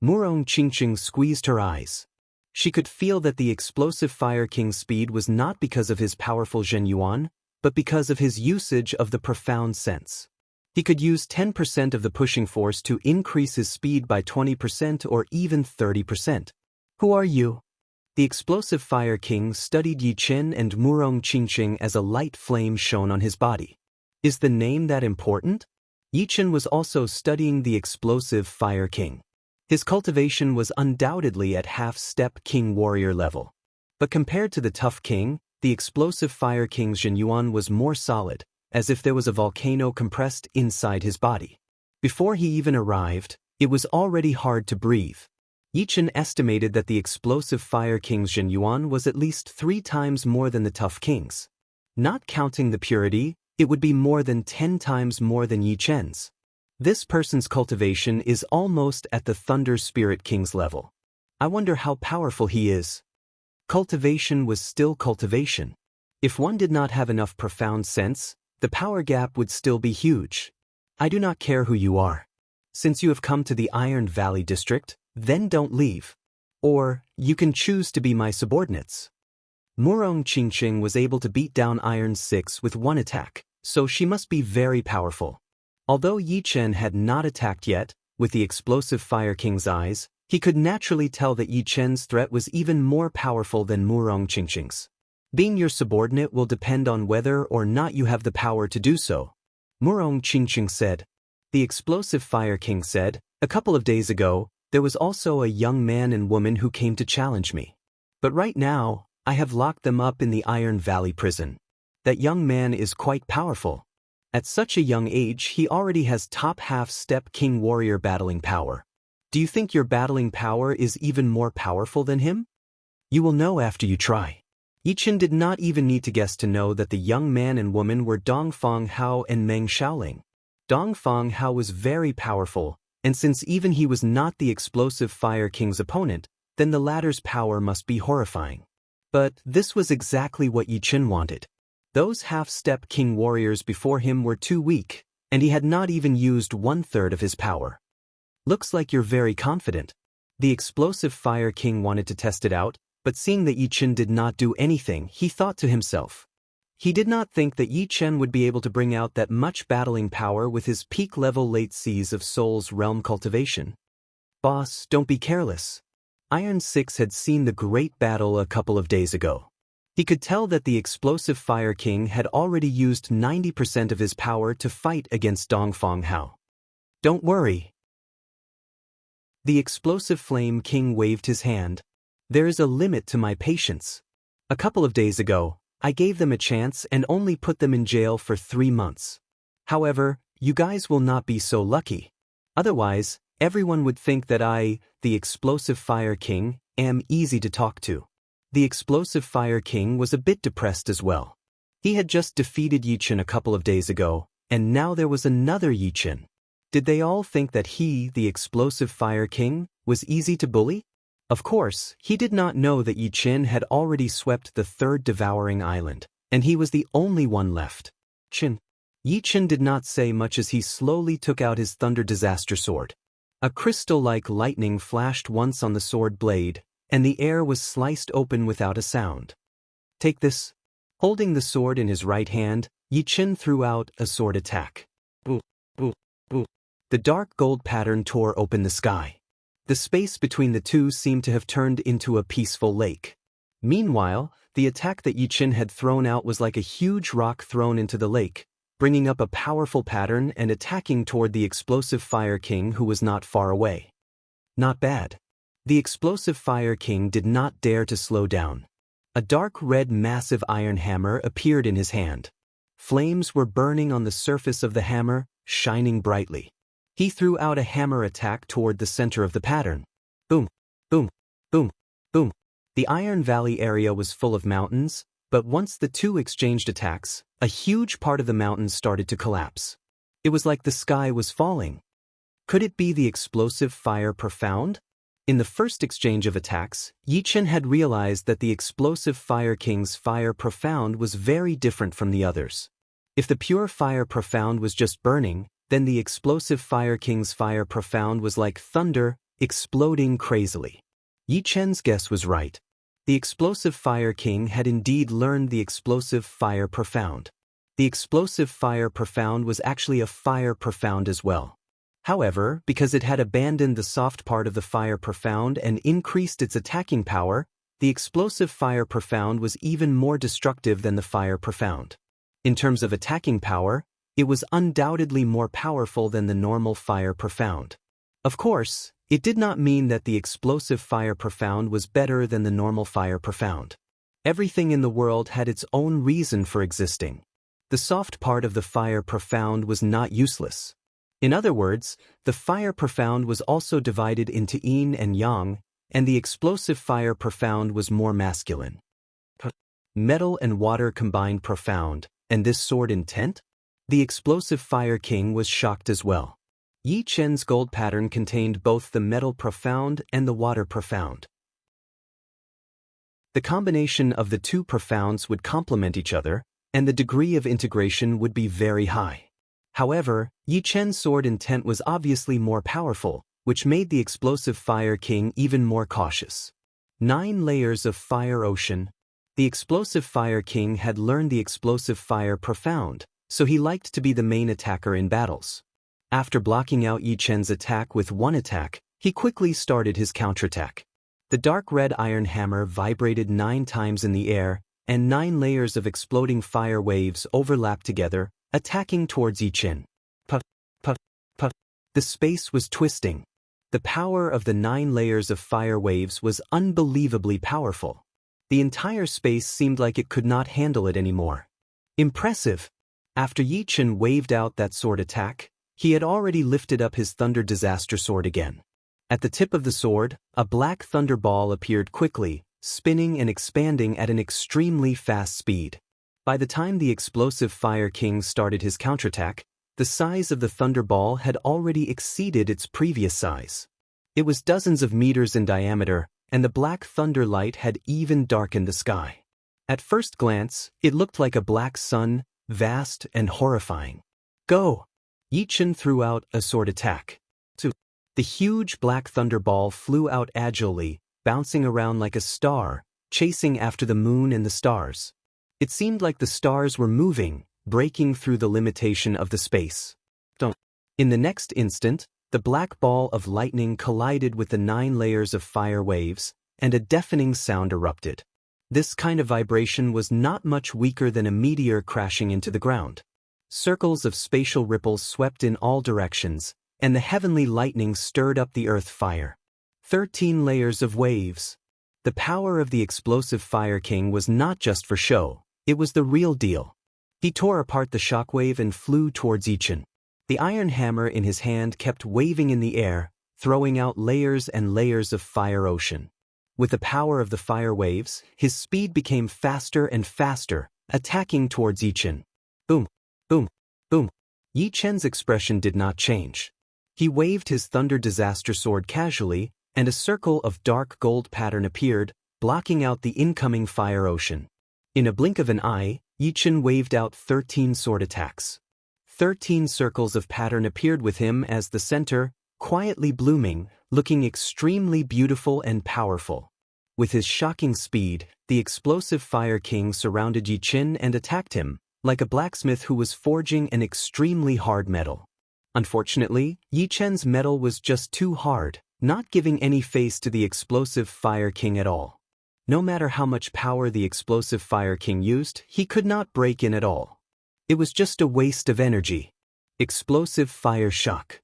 Murong Qingqing squeezed her eyes. She could feel that the explosive Fire King's speed was not because of his powerful Zhenyuan, but because of his usage of the profound sense. He could use 10% of the pushing force to increase his speed by 20% or even 30%. Who are you? The explosive Fire King studied Yi Chen and Murong Qingqing as a light flame shone on his body. Is the name that important? Yi Chen was also studying the explosive Fire King. His cultivation was undoubtedly at half-step king warrior level. But compared to the tough king, the explosive Fire King's Zhenyuan was more solid, as if there was a volcano compressed inside his body. Before he even arrived, it was already hard to breathe. Yi Chen estimated that the explosive Fire King's Zhenyuan was at least 3 times more than the tough king's. Not counting the purity, it would be more than 10 times more than Yi Chen's. This person's cultivation is almost at the Thunder Spirit King's level. I wonder how powerful he is. Cultivation was still cultivation. If one did not have enough profound sense, the power gap would still be huge. I do not care who you are. Since you have come to the Iron Valley District, then don't leave. Or, you can choose to be my subordinates. Murong Qingqing was able to beat down Iron 6 with one attack, so she must be very powerful. Although Yi Chen had not attacked yet, with the explosive Fire King's eyes, he could naturally tell that Yi Chen's threat was even more powerful than Murong Qingqing's. Being your subordinate will depend on whether or not you have the power to do so. Murong Qingqing said. The explosive Fire King said, a couple of days ago, there was also a young man and woman who came to challenge me. But right now, I have locked them up in the Iron Valley prison. That young man is quite powerful. At such a young age, he already has top half-step King Warrior battling power. Do you think your battling power is even more powerful than him? You will know after you try. Yi Chen did not even need to guess to know that the young man and woman were Dongfang Hao and Meng Xiaoling. Dongfang Hao was very powerful, and since even he was not the explosive Fire King's opponent, then the latter's power must be horrifying. But this was exactly what Yi Chen wanted. Those half-step King Warriors before him were too weak, and he had not even used 1/3 of his power. Looks like you're very confident. The explosive Fire King wanted to test it out, but seeing that Yi Chen did not do anything, he thought to himself. He did not think that Yi Chen would be able to bring out that much battling power with his peak-level late seas of Soul's realm cultivation. Boss, don't be careless. Iron 6 had seen the great battle a couple of days ago. He could tell that the explosive Fire King had already used 90% of his power to fight against Dongfang Hao. Don't worry. The explosive Flame King waved his hand. There is a limit to my patience. A couple of days ago, I gave them a chance and only put them in jail for 3 months. However, you guys will not be so lucky. Otherwise, everyone would think that I, the explosive Fire King, am easy to talk to. The explosive Fire King was a bit depressed as well. He had just defeated Yi Chen a couple of days ago, and now there was another Yi Chen. Did they all think that he, the explosive Fire King, was easy to bully? Of course, he did not know that Yi Chen had already swept the 3rd devouring island, and he was the only one left. Yi Chen did not say much as he slowly took out his Thunder Disaster Sword. A crystal-like lightning flashed once on the sword blade, and the air was sliced open without a sound. Take this. Holding the sword in his right hand, Yi Chen threw out a sword attack. Boo, boo, boo. The dark gold pattern tore open the sky. The space between the two seemed to have turned into a peaceful lake. Meanwhile, the attack that Yi Chen had thrown out was like a huge rock thrown into the lake, bringing up a powerful pattern and attacking toward the explosive Fire King who was not far away. Not bad. The explosive Fire King did not dare to slow down. A dark red massive iron hammer appeared in his hand. Flames were burning on the surface of the hammer, shining brightly. He threw out a hammer attack toward the center of the pattern. Boom, boom, boom, boom. The Iron Valley area was full of mountains, but once the two exchanged attacks, a huge part of the mountains started to collapse. It was like the sky was falling. Could it be the explosive Fire Profound? In the first exchange of attacks, Yi Chen had realized that the explosive Fire King's Fire Profound was very different from the others. If the pure Fire Profound was just burning, then the explosive Fire King's Fire Profound was like thunder, exploding crazily. Yi Chen's guess was right. The explosive Fire King had indeed learned the explosive Fire Profound. The explosive Fire Profound was actually a Fire Profound as well. However, because it had abandoned the soft part of the Fire Profound and increased its attacking power, the explosive Fire Profound was even more destructive than the Fire Profound. In terms of attacking power, it was undoubtedly more powerful than the normal Fire Profound. Of course, it did not mean that the explosive Fire Profound was better than the normal Fire Profound. Everything in the world had its own reason for existing. The soft part of the Fire Profound was not useless. In other words, the Fire Profound was also divided into Yin and Yang, and the explosive Fire Profound was more masculine. Metal and water combined profound, and this sword intent? The explosive Fire King was shocked as well. Yi Chen's gold pattern contained both the metal profound and the water profound. The combination of the two profounds would complement each other, and the degree of integration would be very high. However, Yi Chen's sword intent was obviously more powerful, which made the explosive Fire King even more cautious. 9 layers of Fire Ocean. The explosive Fire King had learned the explosive Fire Profound, so he liked to be the main attacker in battles. After blocking out Yi Chen's attack with one attack, he quickly started his counterattack. The dark red iron hammer vibrated 9 times in the air, and 9 layers of exploding fire waves overlapped together, attacking towards Yi Chen. Puff, puff, puff. The space was twisting. The power of the 9 layers of fire waves was unbelievably powerful. The entire space seemed like it could not handle it anymore. Impressive! After Yi Chen waved out that sword attack, he had already lifted up his Thunder Disaster Sword again. At the tip of the sword, a black thunder ball appeared quickly, spinning and expanding at an extremely fast speed. By the time the explosive Fire King started his counterattack, the size of the thunder ball had already exceeded its previous size. It was dozens of meters in diameter, and the black thunder light had even darkened the sky. At first glance, it looked like a black sun, vast and horrifying. Go! Yi Chen threw out a sword attack. The huge black thunder ball flew out agilely, bouncing around like a star, chasing after the moon and the stars. It seemed like the stars were moving, breaking through the limitation of the space. In the next instant, the black ball of lightning collided with the 9 layers of fire waves, and a deafening sound erupted. This kind of vibration was not much weaker than a meteor crashing into the ground. Circles of spatial ripples swept in all directions, and the heavenly lightning stirred up the earth fire. 13 layers of waves. The power of the explosive Fire King was not just for show, it was the real deal. He tore apart the shockwave and flew towards Yi Chen. The iron hammer in his hand kept waving in the air, throwing out layers and layers of fire ocean. With the power of the fire waves, his speed became faster and faster, attacking towards Yi Chen. Boom, boom, boom. Yi Chen's expression did not change. He waved his Thunder Disaster Sword casually, and a circle of dark gold pattern appeared, blocking out the incoming fire ocean. In a blink of an eye, Yi Chen waved out 13 sword attacks. 13 circles of pattern appeared with him as the center, quietly blooming, looking extremely beautiful and powerful. With his shocking speed, the explosive Fire King surrounded Yi Chen and attacked him, like a blacksmith who was forging an extremely hard metal. Unfortunately, Yi Chen's metal was just too hard, not giving any face to the explosive Fire King at all. No matter how much power the explosive Fire King used, he could not break in at all. It was just a waste of energy. Explosive Fire Shock.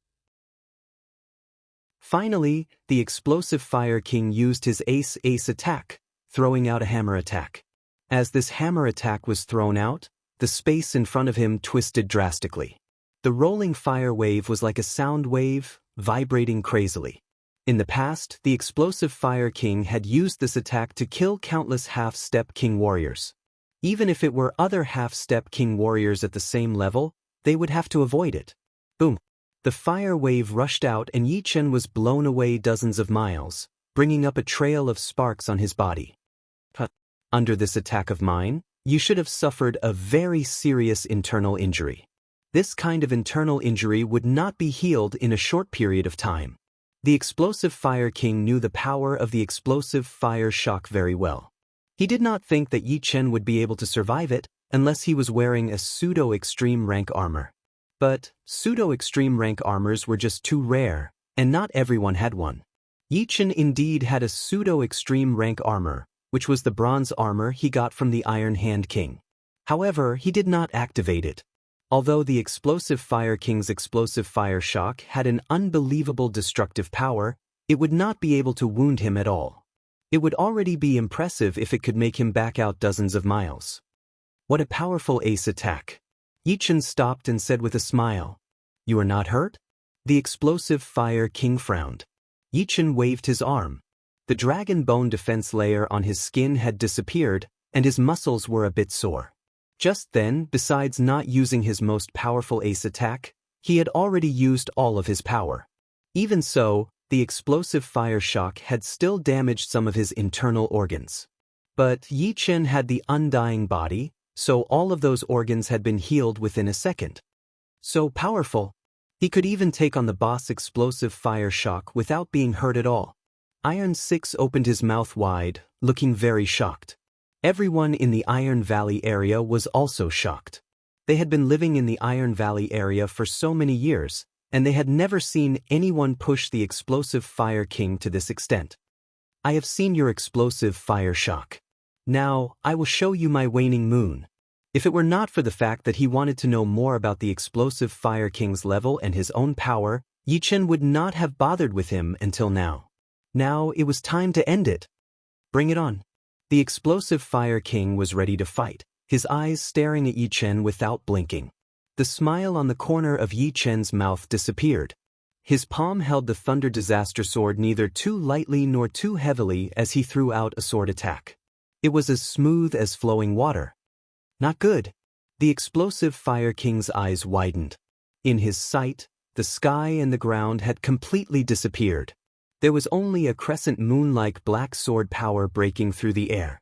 Finally, the explosive Fire King used his ace attack, throwing out a hammer attack. As this hammer attack was thrown out, the space in front of him twisted drastically. The rolling fire wave was like a sound wave, vibrating crazily. In the past, the explosive Fire King had used this attack to kill countless half-step king warriors. Even if it were other half-step king warriors at the same level, they would have to avoid it. Boom! The fire wave rushed out and Yi Chen was blown away dozens of miles, bringing up a trail of sparks on his body. Under this attack of mine, you should have suffered a very serious internal injury. This kind of internal injury would not be healed in a short period of time. The explosive Fire King knew the power of the explosive fire shock very well. He did not think that Yi Chen would be able to survive it unless he was wearing a pseudo-extreme rank armor. But pseudo-extreme rank armors were just too rare, and not everyone had one. Yi Chen indeed had a pseudo-extreme rank armor, which was the bronze armor he got from the Iron Hand King. However, he did not activate it. Although the explosive Fire King's explosive fire shock had an unbelievable destructive power, it would not be able to wound him at all. It would already be impressive if it could make him back out dozens of miles. What a powerful ace attack! Yi Chen stopped and said with a smile, "You are not hurt?" The explosive Fire King frowned. Yi Chen waved his arm. The dragon bone defense layer on his skin had disappeared, and his muscles were a bit sore. Just then, besides not using his most powerful ace attack, He had already used all of his power. Even so, the explosive fire shock had still damaged some of his internal organs. But Yi Chen had the undying body, so all of those organs had been healed within a second. So powerful. He could even take on the boss explosive fire shock without being hurt at all. Iron 6 opened his mouth wide, looking very shocked. Everyone in the Iron Valley area was also shocked. They had been living in the Iron Valley area for so many years, and they had never seen anyone push the explosive Fire King to this extent. I have seen your explosive fire shock. Now, I will show you my waning moon. If it were not for the fact that he wanted to know more about the explosive Fire King's level and his own power, Yi Chen would not have bothered with him until now. Now it was time to end it. Bring it on. The explosive Fire King was ready to fight, his eyes staring at Yi Chen without blinking. The smile on the corner of Yi Chen's mouth disappeared. His palm held the Thunder Disaster Sword neither too lightly nor too heavily as he threw out a sword attack. It was as smooth as flowing water. Not good. The explosive Fire King's eyes widened. In his sight, the sky and the ground had completely disappeared. There was only a crescent moon-like black sword power breaking through the air.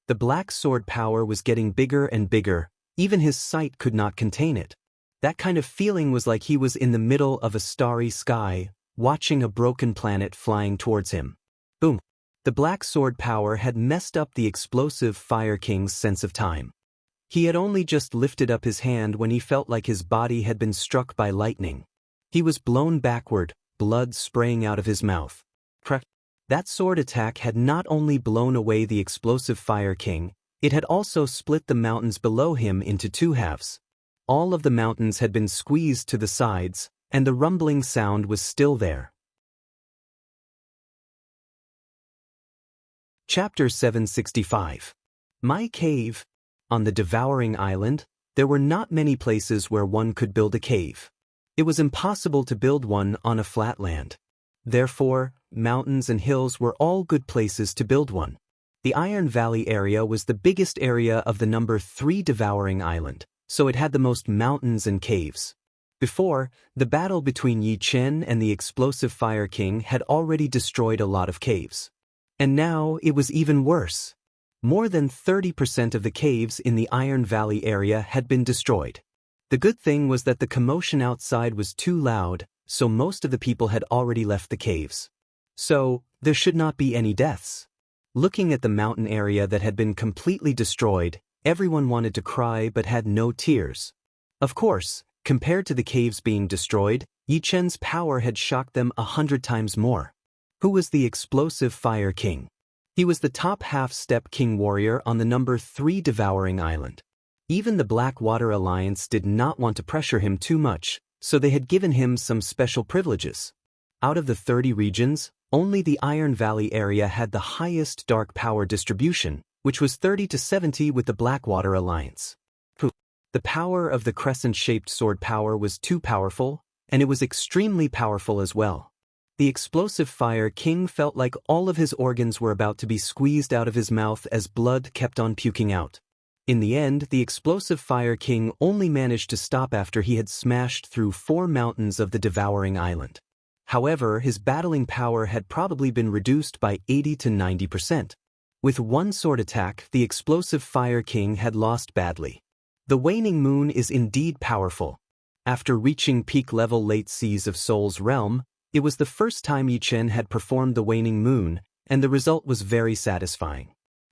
The black sword power was getting bigger and bigger, even his sight could not contain it. That kind of feeling was like he was in the middle of a starry sky, watching a broken planet flying towards him. Boom! The black sword power had messed up the explosive Fire King's sense of time. He had only just lifted up his hand when he felt like his body had been struck by lightning. He was blown backward, blood spraying out of his mouth. That sword attack had not only blown away the explosive Fire King, it had also split the mountains below him into two halves. All of the mountains had been squeezed to the sides, and the rumbling sound was still there. Chapter 765. My Cave. On the Devouring Island, there were not many places where one could build a cave. It was impossible to build one on a flat land. Therefore, mountains and hills were all good places to build one. The Iron Valley area was the biggest area of the number 3 Devouring Island, so it had the most mountains and caves. Before, the battle between Yi Chen and the explosive Fire King had already destroyed a lot of caves. And now it was even worse. More than 30% of the caves in the Iron Valley area had been destroyed. The good thing was that the commotion outside was too loud, so most of the people had already left the caves. So, there should not be any deaths. Looking at the mountain area that had been completely destroyed, everyone wanted to cry but had no tears. Of course, compared to the caves being destroyed, Yi Chen's power had shocked them 100 times more. Who was the explosive Fire King? He was the top half-step king warrior on the number 3 Devouring Island. Even the Blackwater Alliance did not want to pressure him too much, so they had given him some special privileges. Out of the 30 regions, only the Iron Valley area had the highest dark power distribution, which was 30 to 70 with the Blackwater Alliance. The power of the crescent-shaped sword power was too powerful, and it was extremely powerful as well. The explosive Fire King felt like all of his organs were about to be squeezed out of his mouth as blood kept on puking out. In the end, the explosive Fire King only managed to stop after he had smashed through 4 mountains of the Devouring Island. However, his battling power had probably been reduced by 80 to 90%. With one sword attack, the explosive Fire King had lost badly. The waning moon is indeed powerful. After reaching peak level late seas of Soul's realm, it was the first time Yi Chen had performed the waning moon, and the result was very satisfying.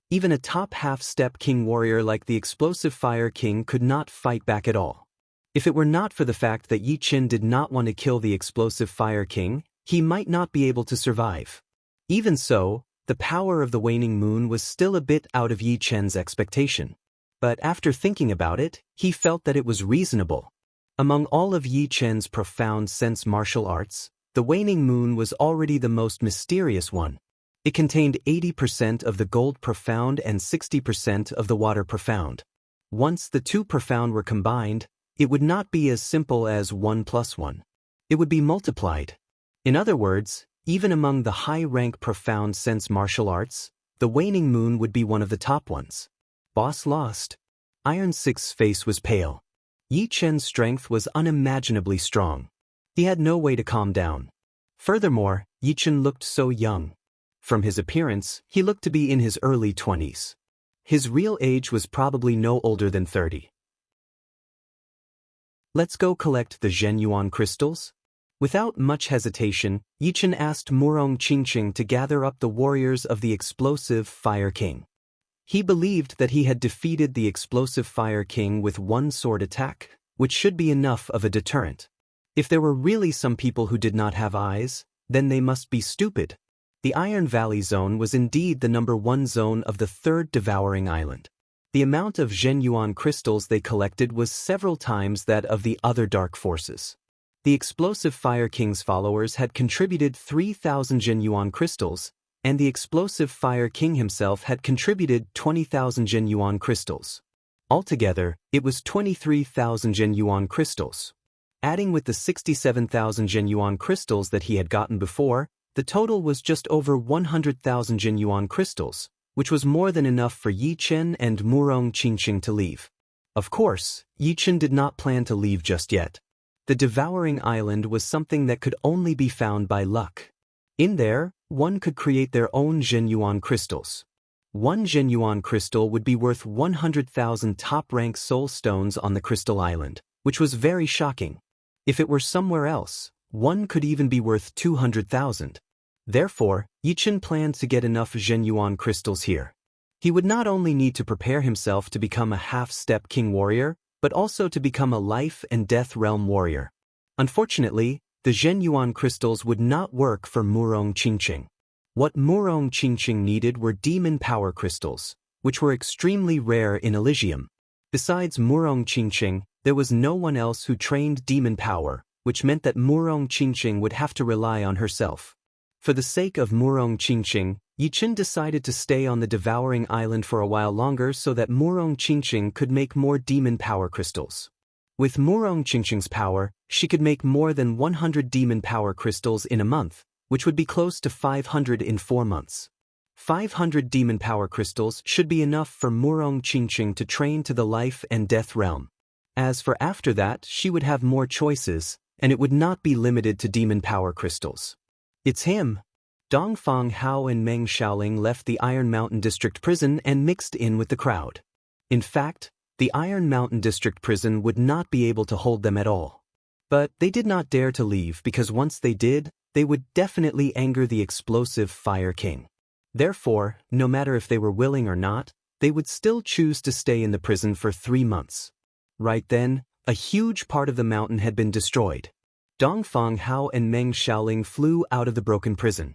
Even a top half-step king warrior like the explosive Fire King could not fight back at all. If it were not for the fact that Yi Chen did not want to kill the explosive Fire King, he might not be able to survive. Even so, the power of the waning moon was still a bit out of Yi Chen's expectation. But after thinking about it, he felt that it was reasonable. Among all of Yi Chen's profound sense martial arts, the waning moon was already the most mysterious one. It contained 80% of the gold profound and 60% of the water profound. Once the two profound were combined, it would not be as simple as 1 plus 1. It would be multiplied. In other words, even among the high-rank profound sense martial arts, the waning moon would be one of the top ones. Boss lost. Iron 6's face was pale. Yi Chen's strength was unimaginably strong. He had no way to calm down. Furthermore, Yi Chen looked so young. From his appearance, he looked to be in his early 20s. His real age was probably no older than 30. Let's go collect the Zhenyuan crystals? Without much hesitation, Yi Chen asked Murong Qingqing to gather up the warriors of the explosive Fire King. He believed that he had defeated the explosive Fire King with one sword attack, which should be enough of a deterrent. If there were really some people who did not have eyes, then they must be stupid. The Iron Valley Zone was indeed the #1 zone of the third devouring island. The amount of Zhenyuan crystals they collected was several times that of the other dark forces. The explosive Fire King's followers had contributed 3,000 Zhenyuan crystals, and the explosive Fire King himself had contributed 20,000 Zhenyuan crystals. Altogether, it was 23,000 Zhenyuan crystals. Adding with the 67,000 Zhenyuan crystals that he had gotten before, the total was just over 100,000 Zhenyuan crystals, which was more than enough for Yi Chen and Murong Qingqing to leave. Of course, Yi Chen did not plan to leave just yet. The devouring island was something that could only be found by luck. In there, one could create their own Zhenyuan crystals. One Zhenyuan crystal would be worth 100,000 top-rank soul stones on the Crystal Island, which was very shocking. If it were somewhere else, one could even be worth 200,000. Therefore, Yi Chen planned to get enough Zhenyuan crystals here. He would not only need to prepare himself to become a half-step king warrior, but also to become a life and death realm warrior. Unfortunately, the Zhenyuan crystals would not work for Murong Qingqing. What Murong Qingqing needed were demon power crystals, which were extremely rare in Elysium. Besides Murong Qingqing, there was no one else who trained demon power, which meant that Murong Qingqing would have to rely on herself. For the sake of Murong Qingqing, Yi Chen decided to stay on the devouring island for a while longer so that Murong Qingqing could make more demon power crystals. With Murong Qingqing's power, she could make more than 100 demon power crystals in a month, which would be close to 500 in 4 months. 500 demon power crystals should be enough for Murong Qingqing to train to the life and death realm. As for after that, she would have more choices, and it would not be limited to demon power crystals. It's him. Dongfang Hao and Meng Xiaoling left the Iron Mountain District Prison and mixed in with the crowd. In fact, the Iron Mountain District Prison would not be able to hold them at all. But they did not dare to leave because once they did, they would definitely anger the explosive Fire King. Therefore, no matter if they were willing or not, they would still choose to stay in the prison for 3 months. Right then, a huge part of the mountain had been destroyed. Dongfang Hao and Meng Xiaoling flew out of the broken prison.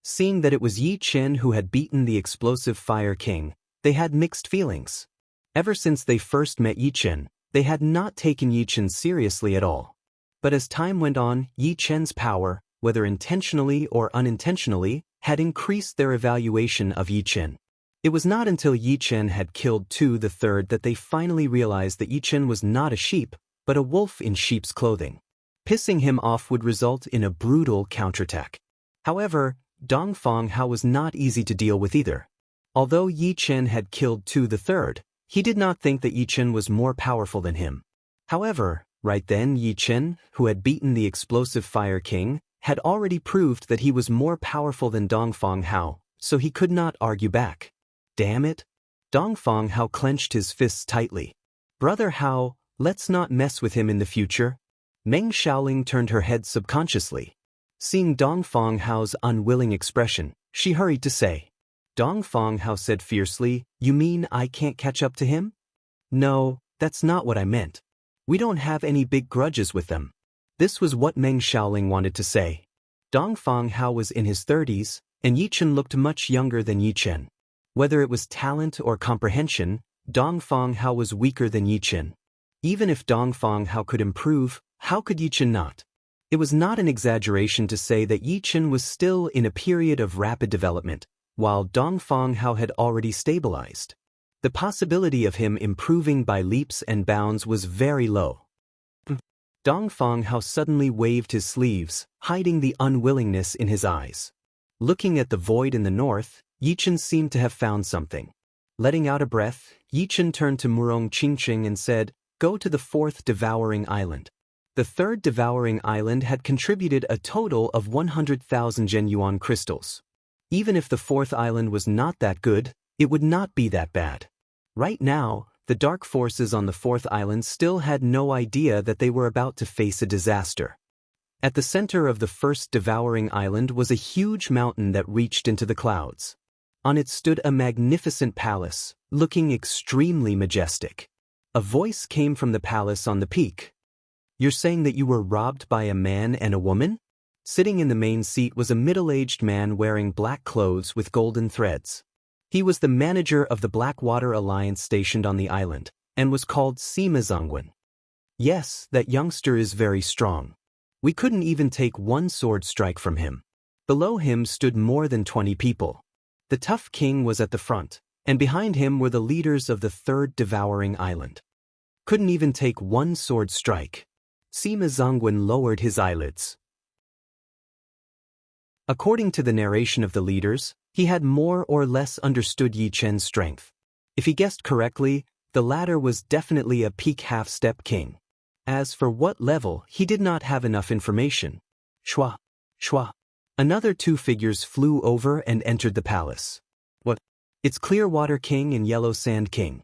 Seeing that it was Yi Chen who had beaten the explosive Fire King, they had mixed feelings. Ever since they first met Yi Chen, they had not taken Yi Chen seriously at all. But as time went on, Yi Chen's power, whether intentionally or unintentionally, had increased their evaluation of Yi Chen. It was not until Yi Chen had killed Tu the Third that they finally realized that Yi Chen was not a sheep, but a wolf in sheep's clothing. Pissing him off would result in a brutal counterattack. However, Dongfang Hao was not easy to deal with either. Although Yi Chen had killed Tu the Third, he did not think that Yi Chen was more powerful than him. However, right then Yi Chen, who had beaten the explosive Fire King, had already proved that he was more powerful than Dongfang Hao, so he could not argue back. Damn it! Dongfang Hao clenched his fists tightly. Brother Hao, let's not mess with him in the future. Meng Xiaoling turned her head subconsciously. Seeing Dongfang Hao's unwilling expression, she hurried to say. Dongfang Hao said fiercely, "You mean I can't catch up to him?" "No, that's not what I meant. We don't have any big grudges with them." This was what Meng Xiaoling wanted to say. Dongfang Hao was in his 30s, and Yi Chen looked much younger than Yi Chen. Whether it was talent or comprehension, Dongfang Hao was weaker than Yi Chen. Even if Dongfang Hao could improve, how could Yi Chen not? It was not an exaggeration to say that Yi Chen was still in a period of rapid development, while Dongfang Hao had already stabilized. The possibility of him improving by leaps and bounds was very low. Dongfang Hao suddenly waved his sleeves, hiding the unwillingness in his eyes. Looking at the void in the north, Yi Chen seemed to have found something. Letting out a breath, Yichen turned to Murong Qingqing and said, "Go to the fourth devouring island." The third devouring island had contributed a total of 100,000 genuine crystals. Even if the fourth island was not that good, it would not be that bad. Right now, the dark forces on the fourth island still had no idea that they were about to face a disaster. At the center of the first devouring island was a huge mountain that reached into the clouds. On it stood a magnificent palace, looking extremely majestic. A voice came from the palace on the peak. "You're saying that you were robbed by a man and a woman?" Sitting in the main seat was a middle-aged man wearing black clothes with golden threads. He was the manager of the Blackwater Alliance stationed on the island, and was called Sima Zongwen. "Yes, that youngster is very strong. We couldn't even take one sword strike from him." Below him stood more than 20 people. The tough king was at the front, and behind him were the leaders of the third devouring island. "Couldn't even take one sword strike." Sima Zongwen lowered his eyelids. According to the narration of the leaders, he had more or less understood Yi Chen's strength. If he guessed correctly, the latter was definitely a peak half-step king. As for what level, he did not have enough information. Shwa, shwa. Another two figures flew over and entered the palace. "What? It's Clearwater King and Yellow Sand King."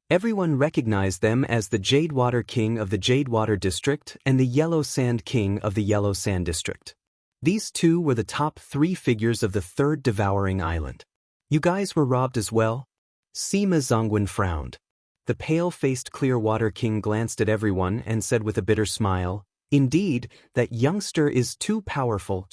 Everyone recognized them as the Jadewater King of the Jadewater District and the Yellow Sand King of the Yellow Sand District. These two were the top three figures of the third devouring island. "You guys were robbed as well?" Sima Zongwen frowned. The pale-faced Clearwater King glanced at everyone and said with a bitter smile, "Indeed, that youngster is too powerful.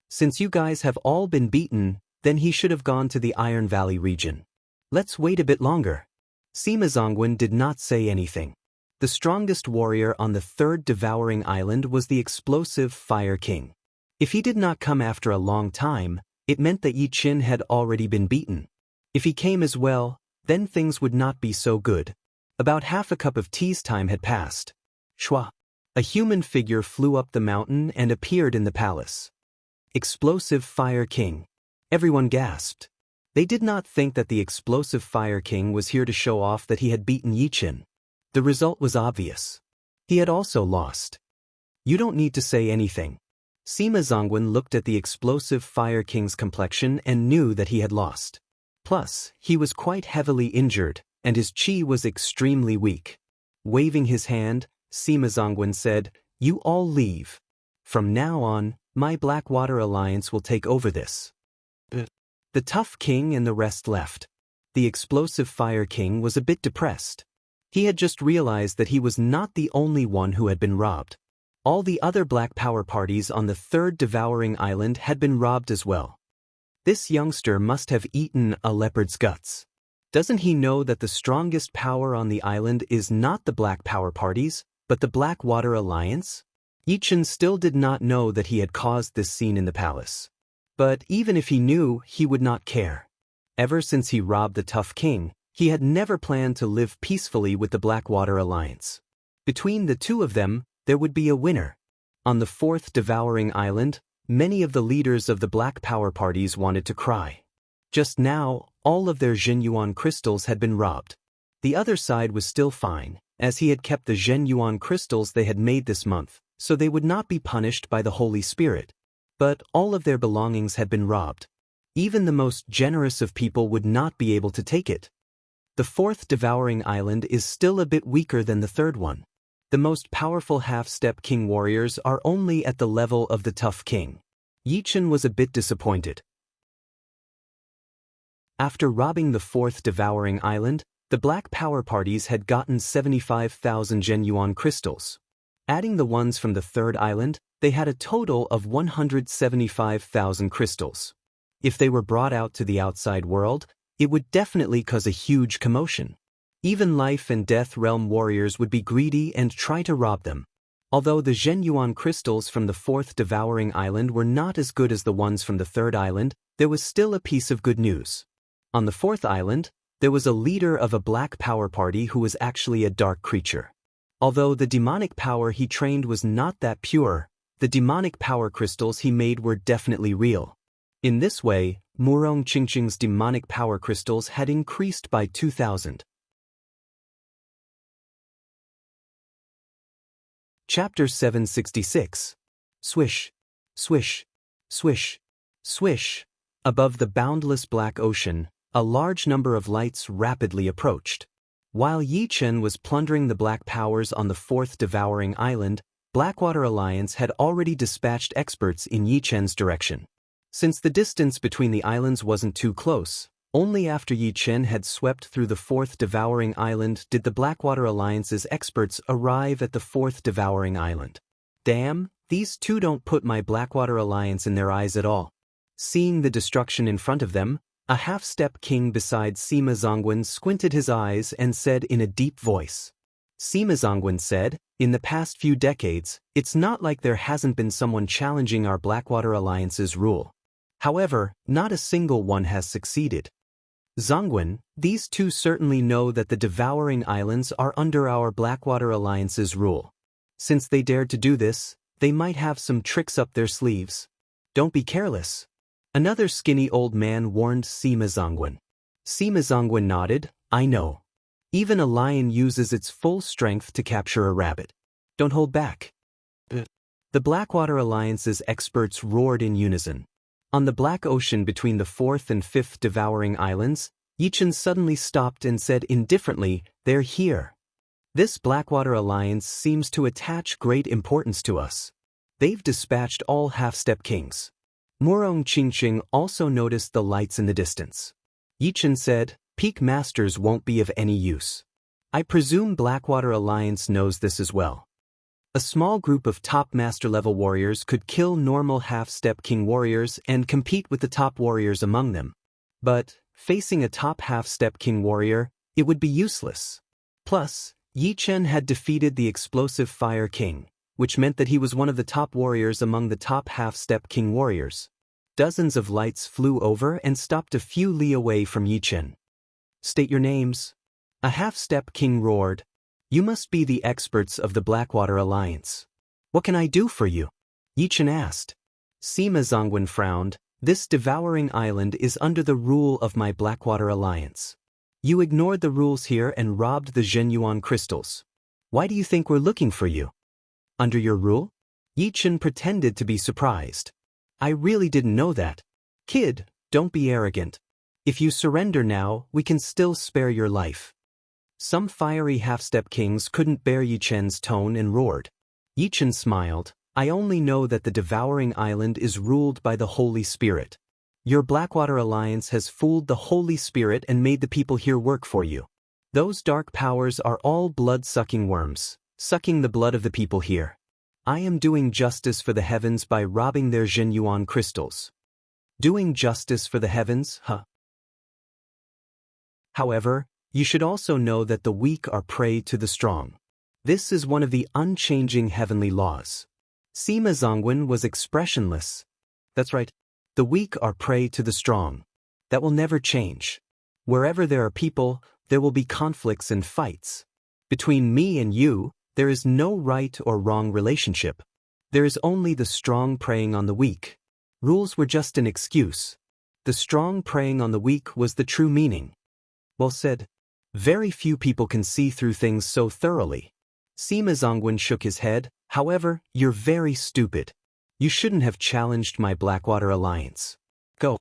Since you guys have all been beaten, then he should have gone to the Iron Valley region. Let's wait a bit longer." Sima Zongwen did not say anything. The strongest warrior on the third devouring island was the explosive Fire King. If he did not come after a long time, it meant that Yi Chen had already been beaten. If he came as well, then things would not be so good. About half a cup of tea's time had passed. Shwa! A human figure flew up the mountain and appeared in the palace. Explosive Fire King. Everyone gasped. They did not think that the Explosive Fire King was here to show off that he had beaten Yi Chen. The result was obvious. He had also lost. "You don't need to say anything." Sima Zongwen looked at the Explosive Fire King's complexion and knew that he had lost. Plus, he was quite heavily injured, and his chi was extremely weak. Waving his hand, Sima Zongwen said, "You all leave. From now on, my Blackwater Alliance will take over this." The tough king and the rest left. The Explosive Fire King was a bit depressed. He had just realized that he was not the only one who had been robbed. All the other black power parties on the third devouring island had been robbed as well. This youngster must have eaten a leopard's guts. Doesn't he know that the strongest power on the island is not the black power parties, but the Blackwater Alliance? Yi Chen still did not know that he had caused this scene in the palace. But even if he knew, he would not care. Ever since he robbed the tough king, he had never planned to live peacefully with the Blackwater Alliance. Between the two of them, there would be a winner. On the fourth devouring island, many of the leaders of the black power parties wanted to cry. Just now, all of their Zhenyuan crystals had been robbed. The other side was still fine, as he had kept the Zhenyuan crystals they had made this month, so they would not be punished by the Holy Spirit. But all of their belongings had been robbed. Even the most generous of people would not be able to take it. The fourth devouring island is still a bit weaker than the third one. The most powerful half-step king warriors are only at the level of the tough king. Yi Chen was a bit disappointed. After robbing the fourth devouring island, the black power parties had gotten 75,000 Zhenyuan crystals. Adding the ones from the third island, they had a total of 175,000 crystals. If they were brought out to the outside world, it would definitely cause a huge commotion. Even life and death realm warriors would be greedy and try to rob them. Although the Zhenyuan crystals from the fourth devouring island were not as good as the ones from the third island, there was still a piece of good news. On the fourth island, there was a leader of a black power party who was actually a dark creature. Although the demonic power he trained was not that pure, the demonic power crystals he made were definitely real. In this way, Murong Qingqing's demonic power crystals had increased by 2,000. Chapter 766. Swish, swish, swish, swish. Above the boundless black ocean, a large number of lights rapidly approached. While Yi Chen was plundering the black powers on the fourth devouring island, Blackwater Alliance had already dispatched experts in Yi Chen's direction. Since the distance between the islands wasn't too close, only after Yi Chen had swept through the fourth devouring island did the Blackwater Alliance's experts arrive at the fourth devouring island. Damn, these two don't put my Blackwater Alliance in their eyes at all. Seeing the destruction in front of them, a half-step king beside Sima Zongwen squinted his eyes and said in a deep voice. Sima Zongwen said, "In the past few decades, it's not like there hasn't been someone challenging our Blackwater Alliance's rule. However, not a single one has succeeded. Zongwen, these two certainly know that the devouring islands are under our Blackwater Alliance's rule. Since they dared to do this, they might have some tricks up their sleeves. Don't be careless." Another skinny old man warned Sima Zongwen. Sima Zongwen nodded, "I know. Even a lion uses its full strength to capture a rabbit. Don't hold back." The Blackwater Alliance's experts roared in unison. On the black ocean between the fourth and fifth devouring islands, Yi Chen suddenly stopped and said indifferently, "They're here. This Blackwater Alliance seems to attach great importance to us. They've dispatched all half-step kings." Murong Qingqing also noticed the lights in the distance. Yi Chen said, "Peak Masters won't be of any use. I presume Blackwater Alliance knows this as well. A small group of top master-level warriors could kill normal half-step king warriors and compete with the top warriors among them. But, facing a top half-step king warrior, it would be useless. Plus, Yi Chen had defeated the explosive Fire King, which meant that he was one of the top warriors among the top half-step king warriors. Dozens of lights flew over and stopped a few li away from Yi Chen. "State your names." A half-step king roared. "You must be the experts of the Blackwater Alliance. What can I do for you?" Yi Chen asked. Sima Zongwen frowned. "This devouring island is under the rule of my Blackwater Alliance. You ignored the rules here and robbed the Zhenyuan crystals. Why do you think we're looking for you?" "Under your rule?" Yi Chen pretended to be surprised. "I really didn't know that. Kid, don't be arrogant. If you surrender now, we can still spare your life." Some fiery half-step kings couldn't bear Yi Chen's tone and roared. Yi Chen smiled. "I only know that the devouring island is ruled by the Holy Spirit. Your Blackwater Alliance has fooled the Holy Spirit and made the people here work for you. Those dark powers are all blood-sucking worms, sucking the blood of the people here. I am doing justice for the heavens by robbing their Zhenyuan crystals." Doing justice for the heavens, huh? However, you should also know that the weak are prey to the strong. This is one of the unchanging heavenly laws. Sima Zongwen was expressionless. "That's right. The weak are prey to the strong. That will never change. Wherever there are people, there will be conflicts and fights. Between me and you, there is no right or wrong relationship. There is only the strong preying on the weak. Rules were just an excuse. The strong preying on the weak was the true meaning." Well said. Very few people can see through things so thoroughly. Sima Zongwen shook his head. "However, you're very stupid. You shouldn't have challenged my Blackwater Alliance. Go."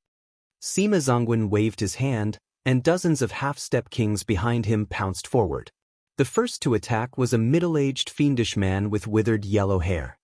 Sima Zongwen waved his hand, and dozens of half-step kings behind him pounced forward. The first to attack was a middle-aged fiendish man with withered yellow hair.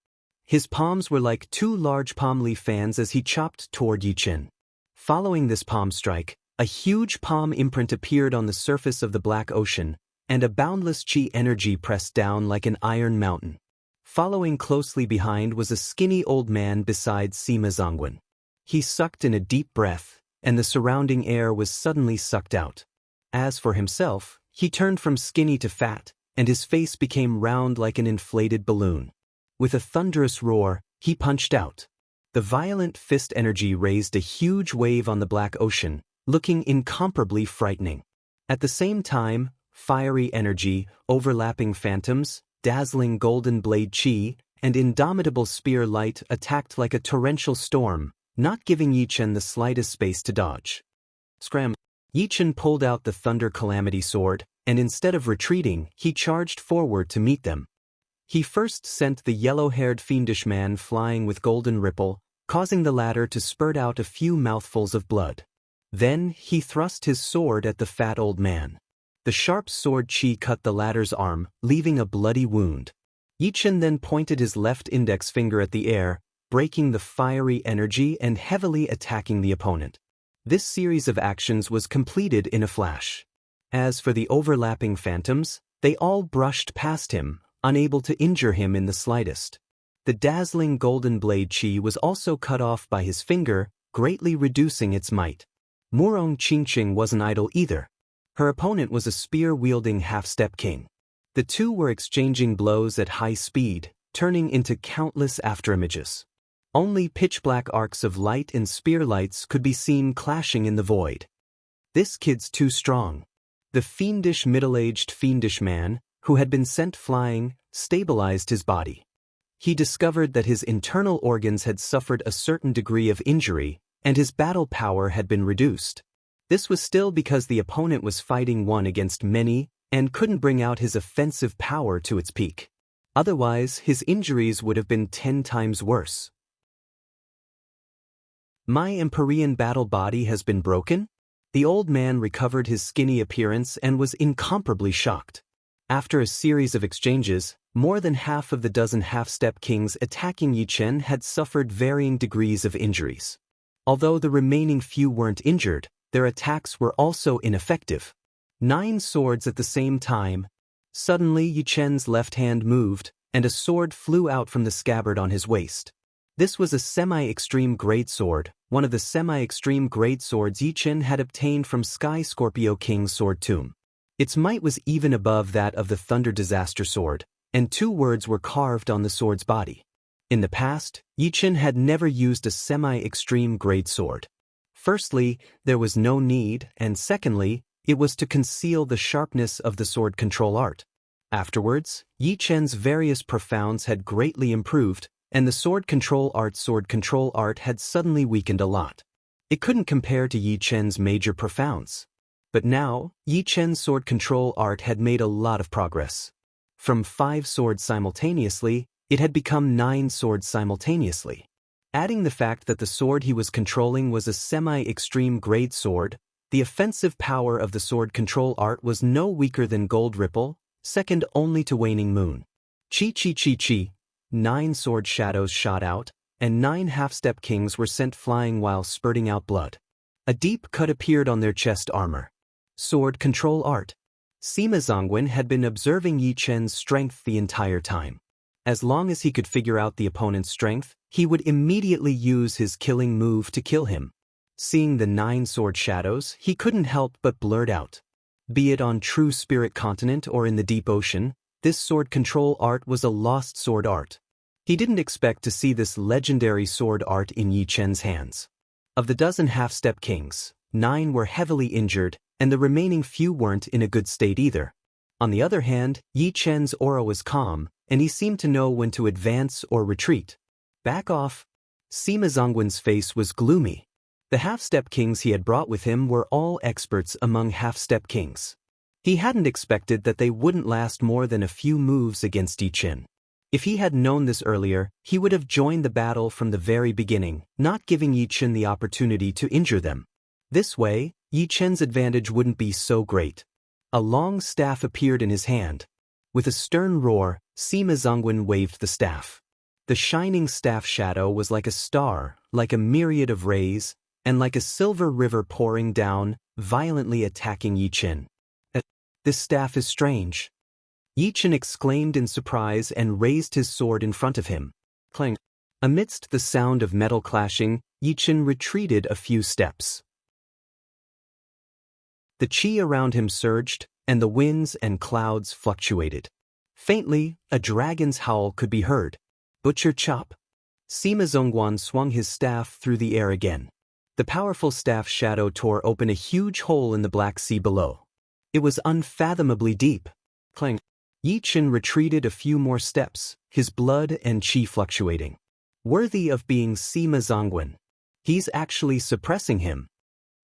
His palms were like two large palm leaf fans as he chopped toward Yi Chen. Following this palm strike, a huge palm imprint appeared on the surface of the black ocean, and a boundless chi energy pressed down like an iron mountain. Following closely behind was a skinny old man beside Sima Zongwen. He sucked in a deep breath, and the surrounding air was suddenly sucked out. As for himself, he turned from skinny to fat, and his face became round like an inflated balloon. With a thunderous roar, he punched out. The violent fist energy raised a huge wave on the black ocean, looking incomparably frightening. At the same time, fiery energy, overlapping phantoms, dazzling golden blade chi, and indomitable spear light attacked like a torrential storm, not giving Yi Chen the slightest space to dodge. Scram! Yi Chen pulled out the Thunder Calamity sword, and instead of retreating, he charged forward to meet them. He first sent the yellow-haired fiendish man flying with golden ripple, causing the latter to spurt out a few mouthfuls of blood. Then, he thrust his sword at the fat old man. The sharp sword chi cut the latter's arm, leaving a bloody wound. Yi Chen then pointed his left index finger at the air, breaking the fiery energy and heavily attacking the opponent. This series of actions was completed in a flash. As for the overlapping phantoms, they all brushed past him, unable to injure him in the slightest. The dazzling golden blade chi was also cut off by his finger, greatly reducing its might. Murong Qingqing wasn't idle either. Her opponent was a spear-wielding half-step king. The two were exchanging blows at high speed, turning into countless afterimages. Only pitch-black arcs of light and spear lights could be seen clashing in the void. This kid's too strong. The fiendish middle-aged fiendish man, who had been sent flying, stabilized his body. He discovered that his internal organs had suffered a certain degree of injury, and his battle power had been reduced. This was still because the opponent was fighting one against many and couldn't bring out his offensive power to its peak. Otherwise, his injuries would have been 10 times worse. My Empyrean battle body has been broken? The old man recovered his skinny appearance and was incomparably shocked. After a series of exchanges, more than half of the dozen half-step kings attacking Yi Chen had suffered varying degrees of injuries. Although the remaining few weren't injured, their attacks were also ineffective. 9 swords at the same time. Suddenly Yi Chen's left hand moved, and a sword flew out from the scabbard on his waist. This was a semi-extreme greatsword, one of the semi-extreme greatswords Yi Chen had obtained from Sky Scorpio King's sword tomb. Its might was even above that of the Thunder Disaster sword, and 2 words were carved on the sword's body. In the past, Yi Chen had never used a semi-extreme greatsword. Firstly, there was no need, and secondly, it was to conceal the sharpness of the sword control art. Afterwards, Yi Chen's various profounds had greatly improved, and the sword control art had suddenly weakened a lot. It couldn't compare to Yi Chen's major profounds. But now, Yi Chen's sword control art had made a lot of progress. From 5 swords simultaneously, it had become 9 swords simultaneously. Adding the fact that the sword he was controlling was a semi-extreme grade sword, the offensive power of the sword control art was no weaker than Gold Ripple, second only to Waning Moon. Chi chi chi chi. 9 sword shadows shot out, and 9 half-step kings were sent flying while spurting out blood. A deep cut appeared on their chest armor. Sword control art. Sima Zongwen had been observing Yi Chen's strength the entire time. As long as he could figure out the opponent's strength, he would immediately use his killing move to kill him. Seeing the 9 sword shadows, he couldn't help but blurt out. Be it on True Spirit Continent or in the deep ocean, this sword control art was a lost sword art. He didn't expect to see this legendary sword art in Yi Chen's hands. Of the dozen half-step kings, 9 were heavily injured, and the remaining few weren't in a good state either. On the other hand, Yi Chen's aura was calm, and he seemed to know when to advance or retreat. Back off. Sima Zongwen's face was gloomy. The half-step kings he had brought with him were all experts among half-step kings. He hadn't expected that they wouldn't last more than a few moves against Yi Chen. If he had known this earlier, he would have joined the battle from the very beginning, not giving Yi Chen the opportunity to injure them. This way, Yi Chen's advantage wouldn't be so great. A long staff appeared in his hand. With a stern roar, Sima Zongwen waved the staff. The shining staff shadow was like a star, like a myriad of rays, and like a silver river pouring down, violently attacking Yi Chen. This staff is strange. Yi Chen exclaimed in surprise and raised his sword in front of him. Clang. Amidst the sound of metal clashing, Yi Chen retreated a few steps. The chi around him surged, and the winds and clouds fluctuated. Faintly, a dragon's howl could be heard. Butcher chop. Sima Zongwan swung his staff through the air again. The powerful staff shadow tore open a huge hole in the Black Sea below. It was unfathomably deep. Clang. Yi Chen retreated a few more steps, his blood and chi fluctuating. Worthy of being Sima Zongwen. He's actually suppressing him.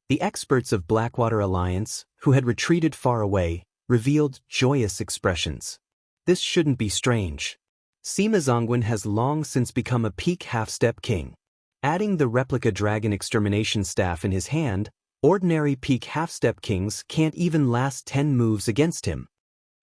The experts of Blackwater Alliance, who had retreated far away, revealed joyous expressions. This shouldn't be strange. Sima Zongwen has long since become a peak half-step king. Adding the replica dragon extermination staff in his hand, ordinary peak half-step kings can't even last 10 moves against him.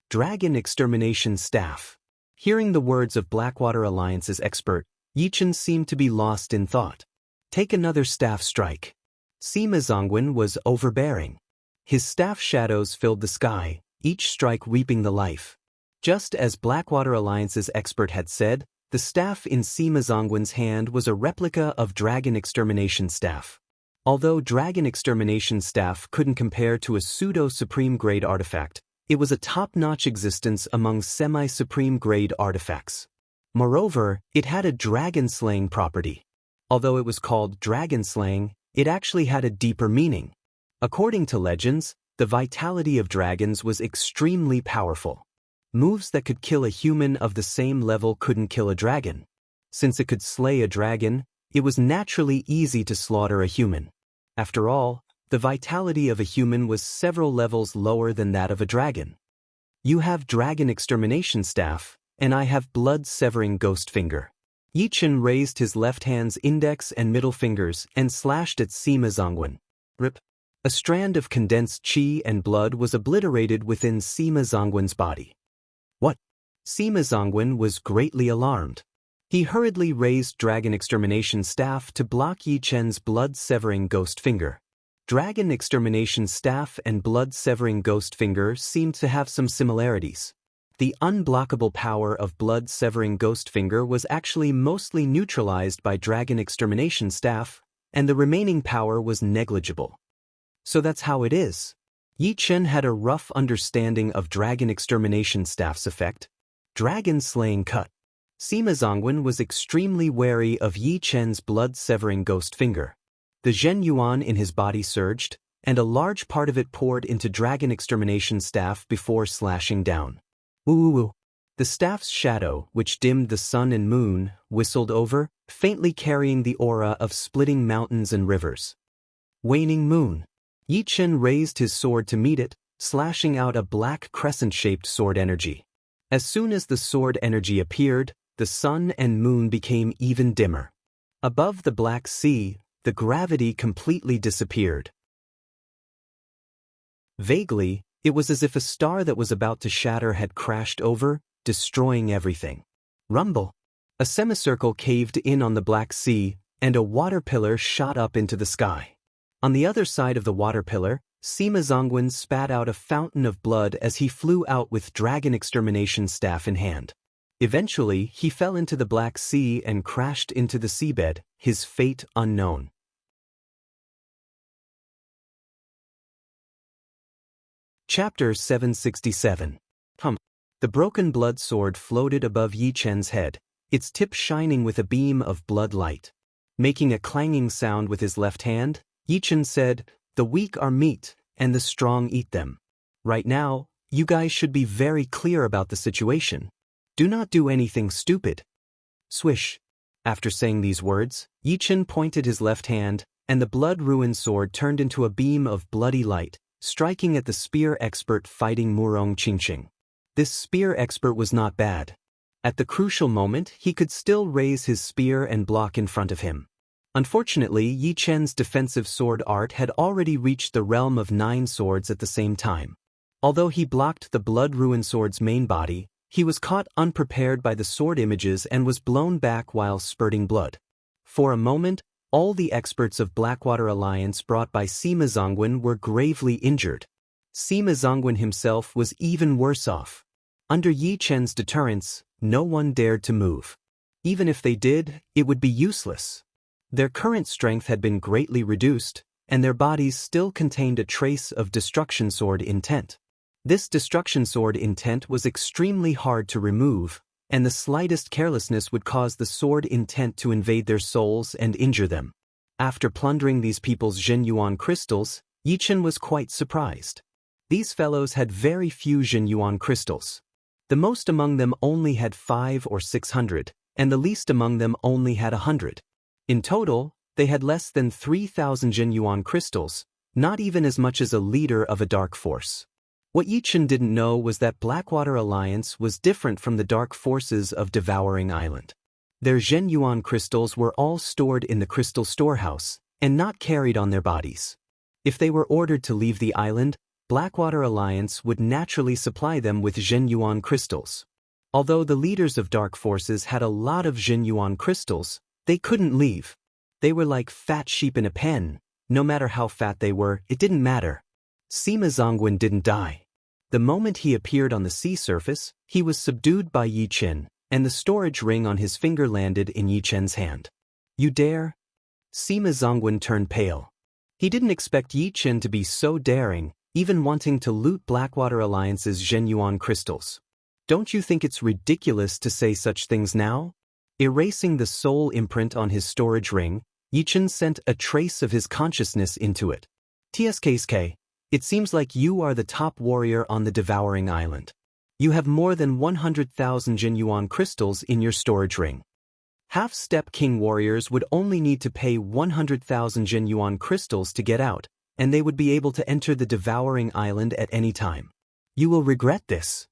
Dragon extermination staff. Hearing the words of Blackwater Alliance's expert, Yichen seemed to be lost in thought. Take another staff strike. Sima Zongwen was overbearing. His staff shadows filled the sky, each strike reaping the life. Just as Blackwater Alliance's expert had said, the staff in Sima Zongwen's hand was a replica of Dragon Extermination Staff. Although Dragon Extermination Staff couldn't compare to a pseudo-supreme grade artifact, it was a top-notch existence among semi-supreme grade artifacts. Moreover, it had a dragon-slaying property. Although it was called dragon-slaying, it actually had a deeper meaning. According to legends, the vitality of dragons was extremely powerful. Moves that could kill a human of the same level couldn't kill a dragon. Since it could slay a dragon, it was naturally easy to slaughter a human. After all, the vitality of a human was several levels lower than that of a dragon. You have Dragon Extermination Staff, and I have Blood-Severing Ghost Finger. Yichen raised his left hand's index and middle fingers and slashed at Sima Zongwen. Rip. A strand of condensed qi and blood was obliterated within Sima Zongwen's body. What? Sima Zongwen was greatly alarmed. He hurriedly raised Dragon Extermination Staff to block Yichen's blood-severing ghost finger. Dragon Extermination Staff and blood-severing ghost finger seemed to have some similarities. The unblockable power of blood-severing ghost finger was actually mostly neutralized by Dragon Extermination Staff, and the remaining power was negligible. So that's how it is. Yichen had a rough understanding of Dragon Extermination Staff's effect. Dragon Slaying Cut. Sima Zongwen was extremely wary of Yichen's blood-severing ghost finger. The Zhen Yuan in his body surged, and a large part of it poured into Dragon Extermination Staff before slashing down. Woo-woo-woo. The staff's shadow, which dimmed the sun and moon, whistled over, faintly carrying the aura of splitting mountains and rivers. Waning moon. Yichen raised his sword to meet it, slashing out a black crescent-shaped sword energy. As soon as the sword energy appeared, the sun and moon became even dimmer. Above the Black Sea, the gravity completely disappeared. Vaguely, it was as if a star that was about to shatter had crashed over, destroying everything. Rumble. A semicircle caved in on the Black Sea, and a water pillar shot up into the sky. On the other side of the water pillar, Sima Zongwen spat out a fountain of blood as he flew out with Dragon Extermination Staff in hand. Eventually, he fell into the Black Sea and crashed into the seabed, his fate unknown. Chapter 767. The broken blood sword floated above Yichen's head, its tip shining with a beam of blood light. Making a clanging sound with his left hand, Yichen said, "The weak are meat, and the strong eat them. Right now, you guys should be very clear about the situation. Do not do anything stupid." Swish. After saying these words, Yichen pointed his left hand, and the blood-ruined sword turned into a beam of bloody light, striking at the spear expert fighting Murong Qingqing. This spear expert was not bad. At the crucial moment, he could still raise his spear and block in front of him. Unfortunately, Yichen's defensive sword art had already reached the realm of 9 swords at the same time. Although he blocked the blood-ruined sword's main body, he was caught unprepared by the sword images and was blown back while spurting blood. For a moment, all the experts of Blackwater Alliance brought by Sima Zongwen were gravely injured. Sima Zongwen himself was even worse off. Under Yichen's deterrence, no one dared to move. Even if they did, it would be useless. Their current strength had been greatly reduced, and their bodies still contained a trace of Destruction Sword intent. This Destruction Sword intent was extremely hard to remove, and the slightest carelessness would cause the sword intent to invade their souls and injure them. After plundering these people's Zhenyuan crystals, Yichen was quite surprised. These fellows had very few Zhenyuan crystals. The most among them only had 500 or 600, and the least among them only had 100. In total, They had less than 3,000 Jinyuan crystals, not even as much as a leader of a dark force. What Yichen didn't know was that Blackwater Alliance was different from the dark forces of Devouring Island. Their Jinyuan crystals were all stored in the crystal storehouse, and not carried on their bodies. If they were ordered to leave the island, Blackwater Alliance would naturally supply them with Jinyuan crystals. Although the leaders of dark forces had a lot of Jinyuan crystals, they couldn't leave. They were like fat sheep in a pen. No matter how fat they were, it didn't matter. Sima Zongwen didn't die. The moment he appeared on the sea surface, he was subdued by Yi Chen, and the storage ring on his finger landed in Yi Chen's hand. You dare? Sima Zongwen turned pale. He didn't expect Yi Chen to be so daring, even wanting to loot Blackwater Alliance's Jinyuan crystals. Don't you think it's ridiculous to say such things now? Erasing the soul imprint on his storage ring, Yi Chen sent a trace of his consciousness into it. TSKSK, it seems like you are the top warrior on the Devouring Island. You have more than 100,000 Jinyuan crystals in your storage ring. Half-step king warriors would only need to pay 100,000 Jinyuan crystals to get out, and they would be able to enter the Devouring Island at any time. You will regret this.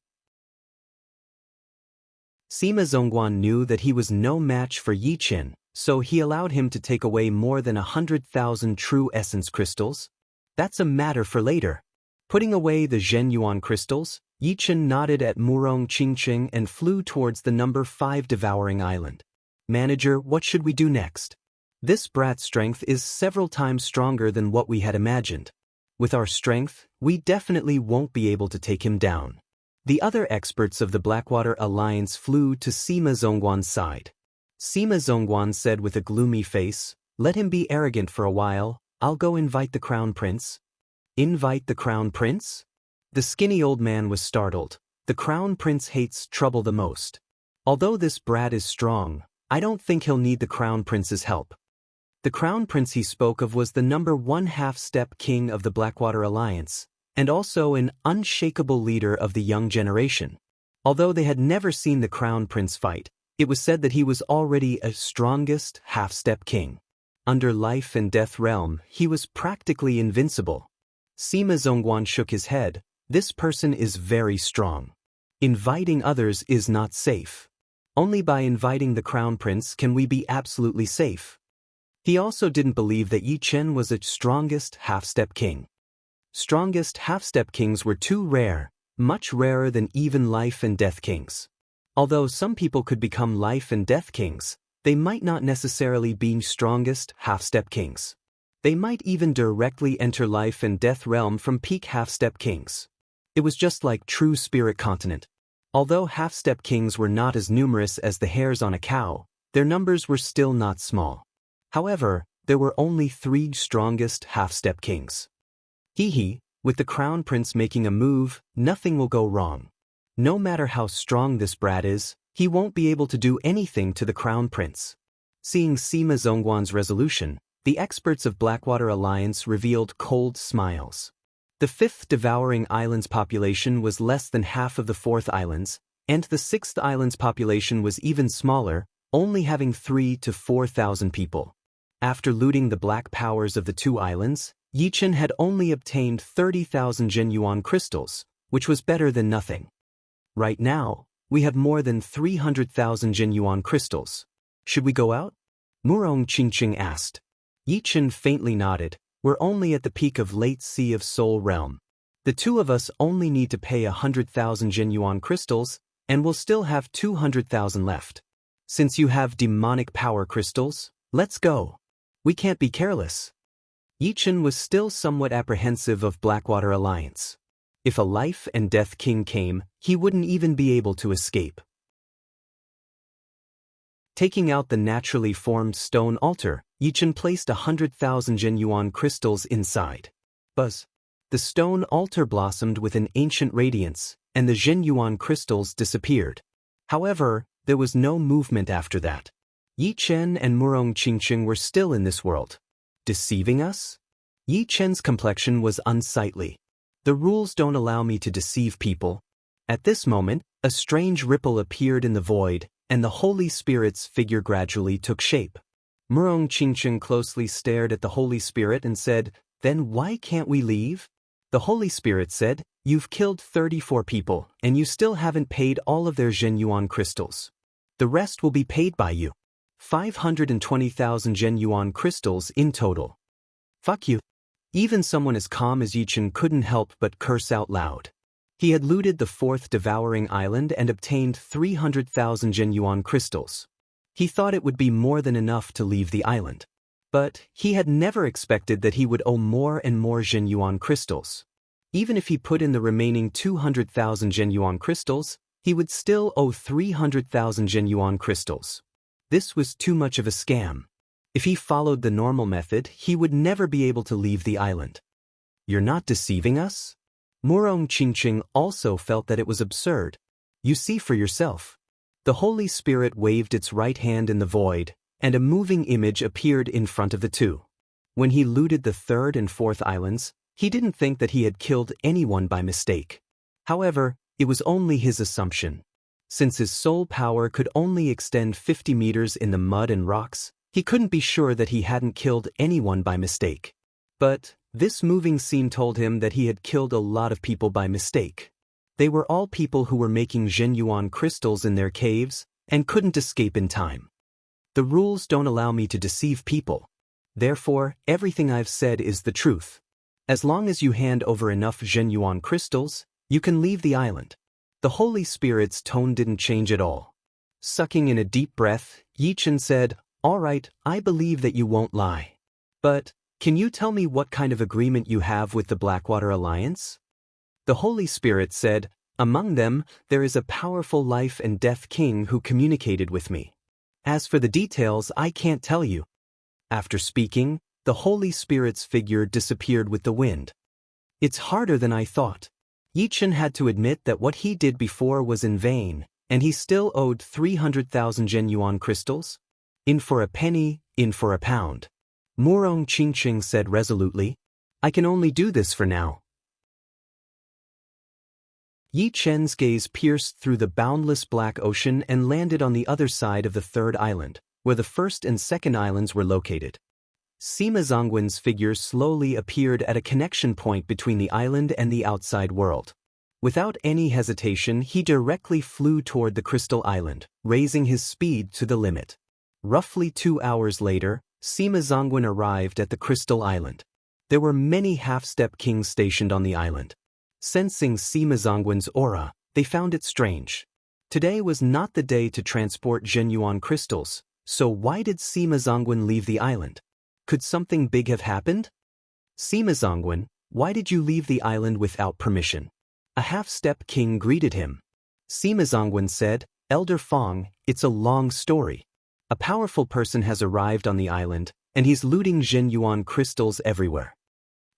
Sima Zongguan knew that he was no match for Yi Chen, so he allowed him to take away more than 100,000 true essence crystals. That's a matter for later. Putting away the Jinyuan crystals, Yi Chen nodded at Murong Qingqing and flew towards the number 5 Devouring Island. Manager, what should we do next? This brat's strength is several times stronger than what we had imagined. With our strength, we definitely won't be able to take him down. The other experts of the Blackwater Alliance flew to Sima Zongguan's side. Sima Zongguan said with a gloomy face, "Let him be arrogant for a while, I'll go invite the Crown Prince." Invite the Crown Prince? The skinny old man was startled. The Crown Prince hates trouble the most. Although this brat is strong, I don't think he'll need the Crown Prince's help. The Crown Prince he spoke of was the number 1 half-step king of the Blackwater Alliance, and also an unshakable leader of the young generation. Although they had never seen the Crown Prince fight, it was said that he was already a strongest half-step king. Under life and death realm, he was practically invincible. Sima Zongguan shook his head. This person is very strong. Inviting others is not safe. Only by inviting the Crown Prince can we be absolutely safe. He also didn't believe that Yi Chen was the strongest half-step king. Strongest half-step kings were too rare, much rarer than even life and death kings. Although some people could become life and death kings, they might not necessarily be strongest half-step kings. They might even directly enter life and death realm from peak half-step kings. It was just like true spirit continent. Although half-step kings were not as numerous as the hairs on a cow, their numbers were still not small. However, there were only 3 strongest half-step kings. With the Crown Prince making a move, nothing will go wrong. No matter how strong this brat is, he won't be able to do anything to the Crown Prince. Seeing Sima Zongguan's resolution, the experts of Blackwater Alliance revealed cold smiles. The 5th Devouring Island's population was less than half of the 4th Island's, and the 6th Island's population was even smaller, only having 3,000 to 4,000 people. After looting the black powers of the 2 islands, Yi Chen had only obtained 30,000 Jinyuan crystals, which was better than nothing. Right now, we have more than 300,000 Jinyuan crystals. Should we go out? Murong Qingqing asked. Yi Chen faintly nodded. We're only at the peak of late Sea of Soul realm. The 2 of us only need to pay 100,000 Jinyuan crystals, and we'll still have 200,000 left. Since you have demonic power crystals, let's go. We can't be careless. Yi Chen was still somewhat apprehensive of Blackwater Alliance. If a life and death king came, he wouldn't even be able to escape. Taking out the naturally formed stone altar, Yi Chen placed 100,000 Jinyuan crystals inside. Buzz. The stone altar blossomed with an ancient radiance, and the Jinyuan crystals disappeared. However, there was no movement after that. Yi Chen and Murong Qingqing were still in this world. Deceiving us? Yi Chen's complexion was unsightly. The rules don't allow me to deceive people. At this moment, a strange ripple appeared in the void, and the Holy Spirit's figure gradually took shape. Murong Qingcheng closely stared at the Holy Spirit and said, "Then why can't we leave?" The Holy Spirit said, "You've killed 34 people, and you still haven't paid all of their Zhenyuan crystals. The rest will be paid by you. 520,000 Zhenyuan crystals in total." Fuck you. Even someone as calm as Yichen couldn't help but curse out loud. He had looted the 4th devouring island and obtained 300,000 Zhenyuan crystals. He thought it would be more than enough to leave the island. But he had never expected that he would owe more and more Zhenyuan crystals. Even if he put in the remaining 200,000 Zhenyuan crystals, he would still owe 300,000 Zhenyuan crystals. This was too much of a scam. If he followed the normal method, he would never be able to leave the island. "You're not deceiving us?" Murong Qingcheng also felt that it was absurd. "You see for yourself." The Holy Spirit waved its right hand in the void, and a moving image appeared in front of the two. When he looted the 3rd and 4th islands, he didn't think that he had killed anyone by mistake. However, it was only his assumption. Since his soul power could only extend 50 meters in the mud and rocks, he couldn't be sure that he hadn't killed anyone by mistake. But this moving scene told him that he had killed a lot of people by mistake. They were all people who were making Zhenyuan crystals in their caves and couldn't escape in time. The rules don't allow me to deceive people. Therefore, everything I've said is the truth. As long as you hand over enough Zhenyuan crystals, you can leave the island. The Holy Spirit's tone didn't change at all. Sucking in a deep breath, Yichen said, "All right, I believe that you won't lie. But can you tell me what kind of agreement you have with the Blackwater Alliance?" The Holy Spirit said, "Among them, there is a powerful life and death king who communicated with me. As for the details, I can't tell you." After speaking, the Holy Spirit's figure disappeared with the wind. "It's harder than I thought." Yichen had to admit that what he did before was in vain, and he still owed 300,000 Zhenyuan crystals. "In for a penny, in for a pound." Murong Qingcheng said resolutely, "I can only do this for now." Yi Chen's gaze pierced through the boundless black ocean and landed on the other side of the 3rd island, where the 1st and 2nd islands were located. Sima Zongwen's figure slowly appeared at a connection point between the island and the outside world. Without any hesitation, he directly flew toward the Crystal Island, raising his speed to the limit. Roughly 2 hours later, Sima Zongwen arrived at the Crystal Island. There were many half-step kings stationed on the island. Sensing Sima Zongwen's aura, they found it strange. Today was not the day to transport Zhenyuan crystals, so why did Sima Zongwen leave the island? Could something big have happened? "Sima Zongwen, why did you leave the island without permission?" A half-step king greeted him. Sima Zongwen said, "Elder Fong, it's a long story. A powerful person has arrived on the island, and he's looting Zhenyuan crystals everywhere."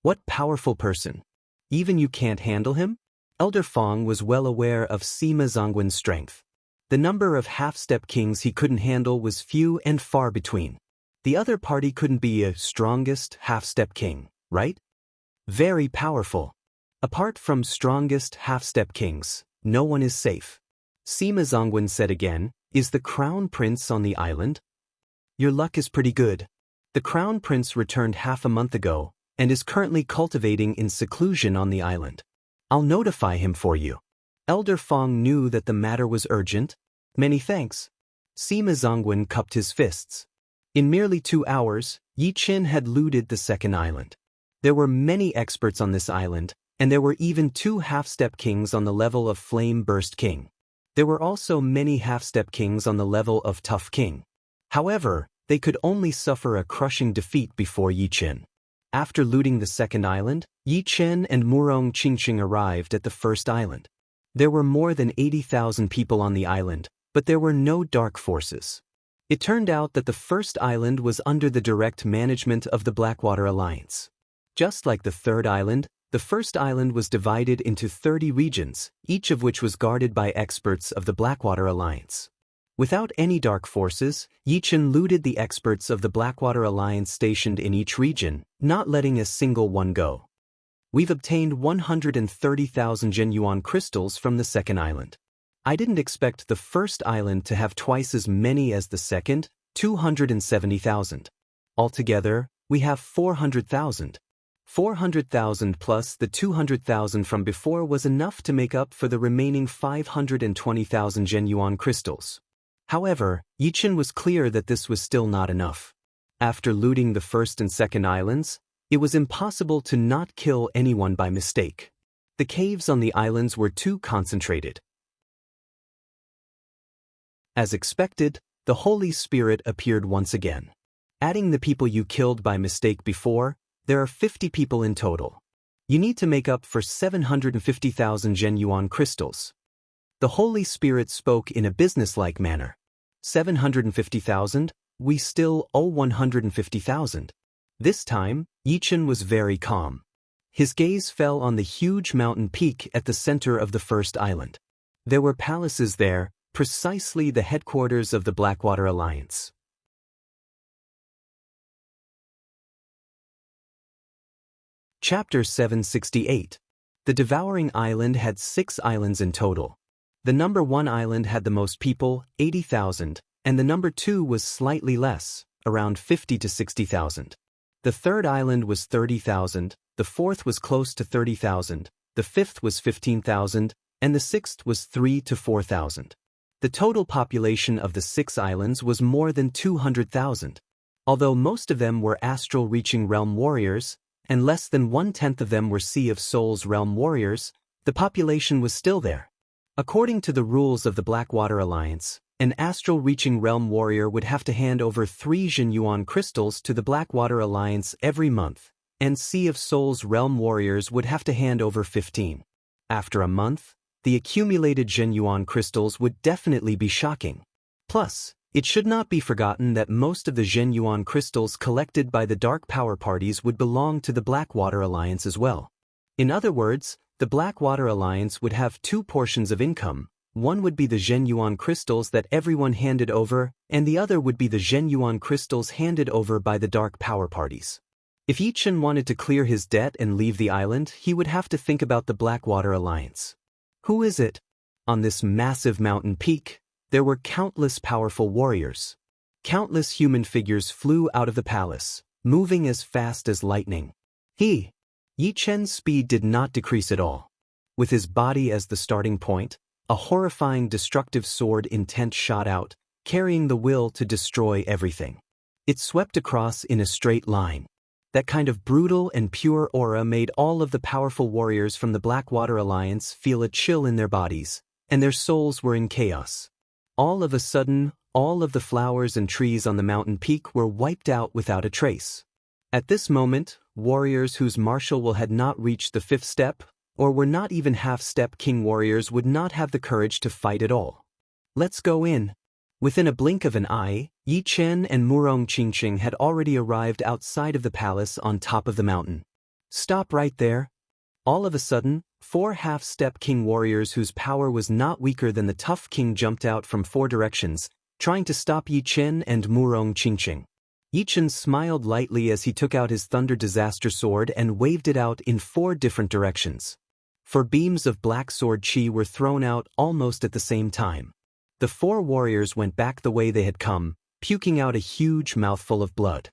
"What powerful person? Even you can't handle him?" Elder Fong was well aware of Sima Zongwen's strength. The number of half-step kings he couldn't handle was few and far between. The other party couldn't be a strongest half-step king, right? Very powerful. Apart from strongest half-step kings, no one is safe. Sima Zongwen said again, "Is the Crown Prince on the island?" "Your luck is pretty good. The Crown Prince returned half a month ago, and is currently cultivating in seclusion on the island. I'll notify him for you." Elder Fong knew that the matter was urgent. "Many thanks." Sima Zongwen cupped his fists. In merely 2 hours, Yi Chen had looted the 2nd island. There were many experts on this island, and there were even 2 half-step kings on the level of Flame Burst King. There were also many half-step kings on the level of Tough King. However, they could only suffer a crushing defeat before Yi Chen. After looting the 2nd island, Yi Chen and Murong Qingcheng arrived at the 1st island. There were more than 80,000 people on the island, but there were no dark forces. It turned out that the 1st island was under the direct management of the Blackwater Alliance. Just like the 3rd island, the 1st island was divided into 30 regions, each of which was guarded by experts of the Blackwater Alliance. Without any dark forces, Yi Chen looted the experts of the Blackwater Alliance stationed in each region, not letting a single one go. "We've obtained 130,000 Zhenyuan crystals from the 2nd island. I didn't expect the 1st island to have twice as many as the 2nd, 270,000. Altogether, we have 400,000. 400,000 plus the 200,000 from before was enough to make up for the remaining 520,000 genuine crystals. However, Yichen was clear that this was still not enough. After looting the first and second islands, it was impossible to not kill anyone by mistake. The caves on the islands were too concentrated. As expected, the Holy Spirit appeared once again. Adding the people you killed by mistake before, there are 50 people in total. You need to make up for 750,000 genuine crystals. The Holy Spirit spoke in a businesslike manner. 750,000? We still owe 150,000. This time, Yichen was very calm. His gaze fell on the huge mountain peak at the center of the first island. There were palaces there, precisely the headquarters of the Blackwater Alliance. Chapter 768. The Devouring Island had 6 islands in total. The number 1 island had the most people, 80,000, and the number 2 was slightly less, around 50 to 60,000. The third island was 30,000, the fourth was close to 30,000, the fifth was 15,000, and the sixth was 3 to 4,000. The total population of the 6 islands was more than 200,000. Although most of them were astral-reaching realm warriors, and less than 1/10 of them were Sea of Souls realm warriors, the population was still there. According to the rules of the Blackwater Alliance, an astral-reaching realm warrior would have to hand over 3 genuine crystals to the Blackwater Alliance every month, and Sea of Souls realm warriors would have to hand over 15. After a month, the accumulated genuine crystals would definitely be shocking. Plus, it should not be forgotten that most of the genuine crystals collected by the Dark Power parties would belong to the Blackwater Alliance as well. In other words, the Blackwater Alliance would have 2 portions of income. One would be the genuine crystals that everyone handed over, and the other would be the genuine crystals handed over by the Dark Power parties. If Yichen wanted to clear his debt and leave the island, he would have to think about the Blackwater Alliance. Who is it? On this massive mountain peak, there were countless powerful warriors. Countless human figures flew out of the palace, moving as fast as lightning. Yichen's speed did not decrease at all. With his body as the starting point, a horrifying destructive sword intent shot out, carrying the will to destroy everything. It swept across in a straight line. That kind of brutal and pure aura made all of the powerful warriors from the Blackwater Alliance feel a chill in their bodies, and their souls were in chaos. All of a sudden, all of the flowers and trees on the mountain peak were wiped out without a trace. At this moment, warriors whose martial will had not reached the 5th step, or were not even half-step king warriors would not have the courage to fight at all. Let's go in. Within a blink of an eye, Yichen and Murong Qingqing had already arrived outside of the palace on top of the mountain. Stop right there. All of a sudden, 4 half-step king warriors whose power was not weaker than the tough king jumped out from 4 directions, trying to stop Yichen and Murong Qingqing. Yichen smiled lightly as he took out his Thunder Disaster Sword and waved it out in 4 different directions. 4 beams of black sword chi were thrown out almost at the same time. The 4 warriors went back the way they had come, puking out a huge mouthful of blood.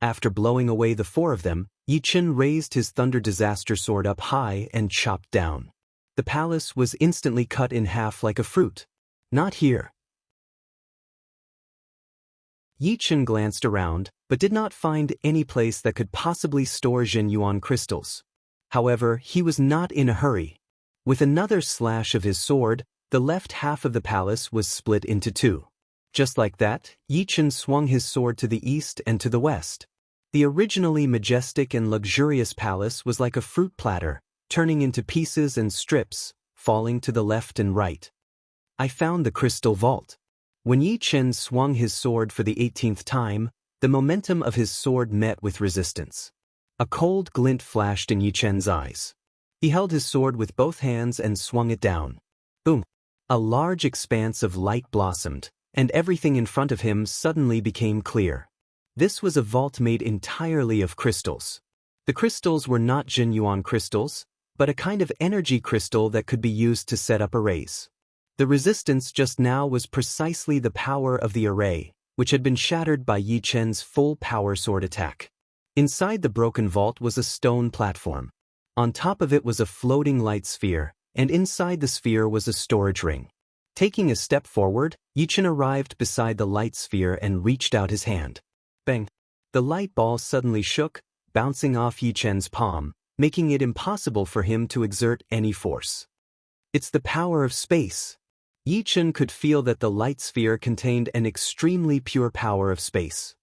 After blowing away the 4 of them, Yichen raised his Thunder Disaster Sword up high and chopped down. The palace was instantly cut in half like a fruit. Not here. Yichen glanced around, but did not find any place that could possibly store genuine crystals. However, he was not in a hurry. With another slash of his sword, the left half of the palace was split into 2. Just like that, Yichen swung his sword to the east and to the west. The originally majestic and luxurious palace was like a fruit platter, turning into pieces and strips, falling to the left and right. I found the crystal vault. When Yichen swung his sword for the 18th time, the momentum of his sword met with resistance. A cold glint flashed in Yichen's eyes. He held his sword with both hands and swung it down. Boom! A large expanse of light blossomed, and everything in front of him suddenly became clear. This was a vault made entirely of crystals. The crystals were not genuine crystals, but a kind of energy crystal that could be used to set up arrays. The resistance just now was precisely the power of the array, which had been shattered by Yi Chen's full power sword attack. Inside the broken vault was a stone platform. On top of it was a floating light sphere, and inside the sphere was a storage ring. Taking a step forward, Yi Chen arrived beside the light sphere and reached out his hand. Bang! The light ball suddenly shook, bouncing off Yi Chen's palm, making it impossible for him to exert any force. It's the power of space. Yi Chen could feel that the light sphere contained an extremely pure power of space.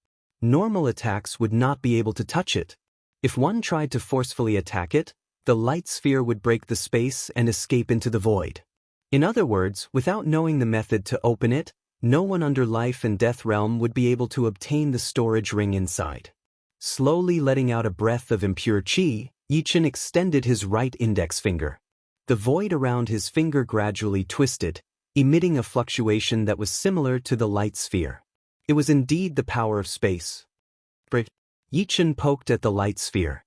Normal attacks would not be able to touch it. If one tried to forcefully attack it, the light sphere would break the space and escape into the void. In other words, without knowing the method to open it, no one under Life and Death Realm would be able to obtain the storage ring inside. Slowly letting out a breath of impure qi, Yi Chen extended his right index finger. The void around his finger gradually twisted, emitting a fluctuation that was similar to the light sphere. It was indeed the power of space. Yi Chen poked at the light sphere.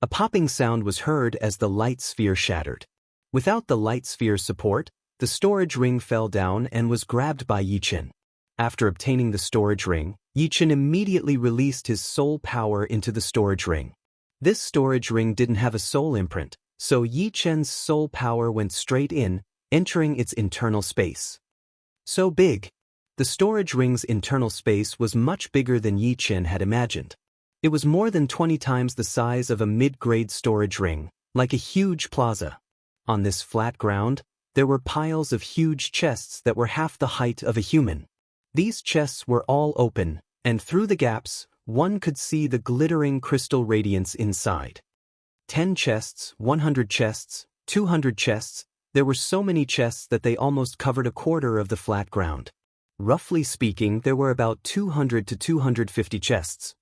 A popping sound was heard as the light sphere shattered. Without the light sphere's support, the storage ring fell down and was grabbed by Yi Chen. After obtaining the storage ring, Yi Chen immediately released his soul power into the storage ring. This storage ring didn't have a soul imprint, so Yi Chen's soul power went straight in, entering its internal space. So big. The storage ring's internal space was much bigger than Yi Chen had imagined. It was more than 20 times the size of a mid-grade storage ring, like a huge plaza. On this flat ground, there were piles of huge chests that were half the height of a human. These chests were all open, and through the gaps, one could see the glittering crystal radiance inside. 10 chests, 100 chests, 200 chests, there were so many chests that they almost covered a quarter of the flat ground. Roughly speaking, there were about 200 to 250 chests.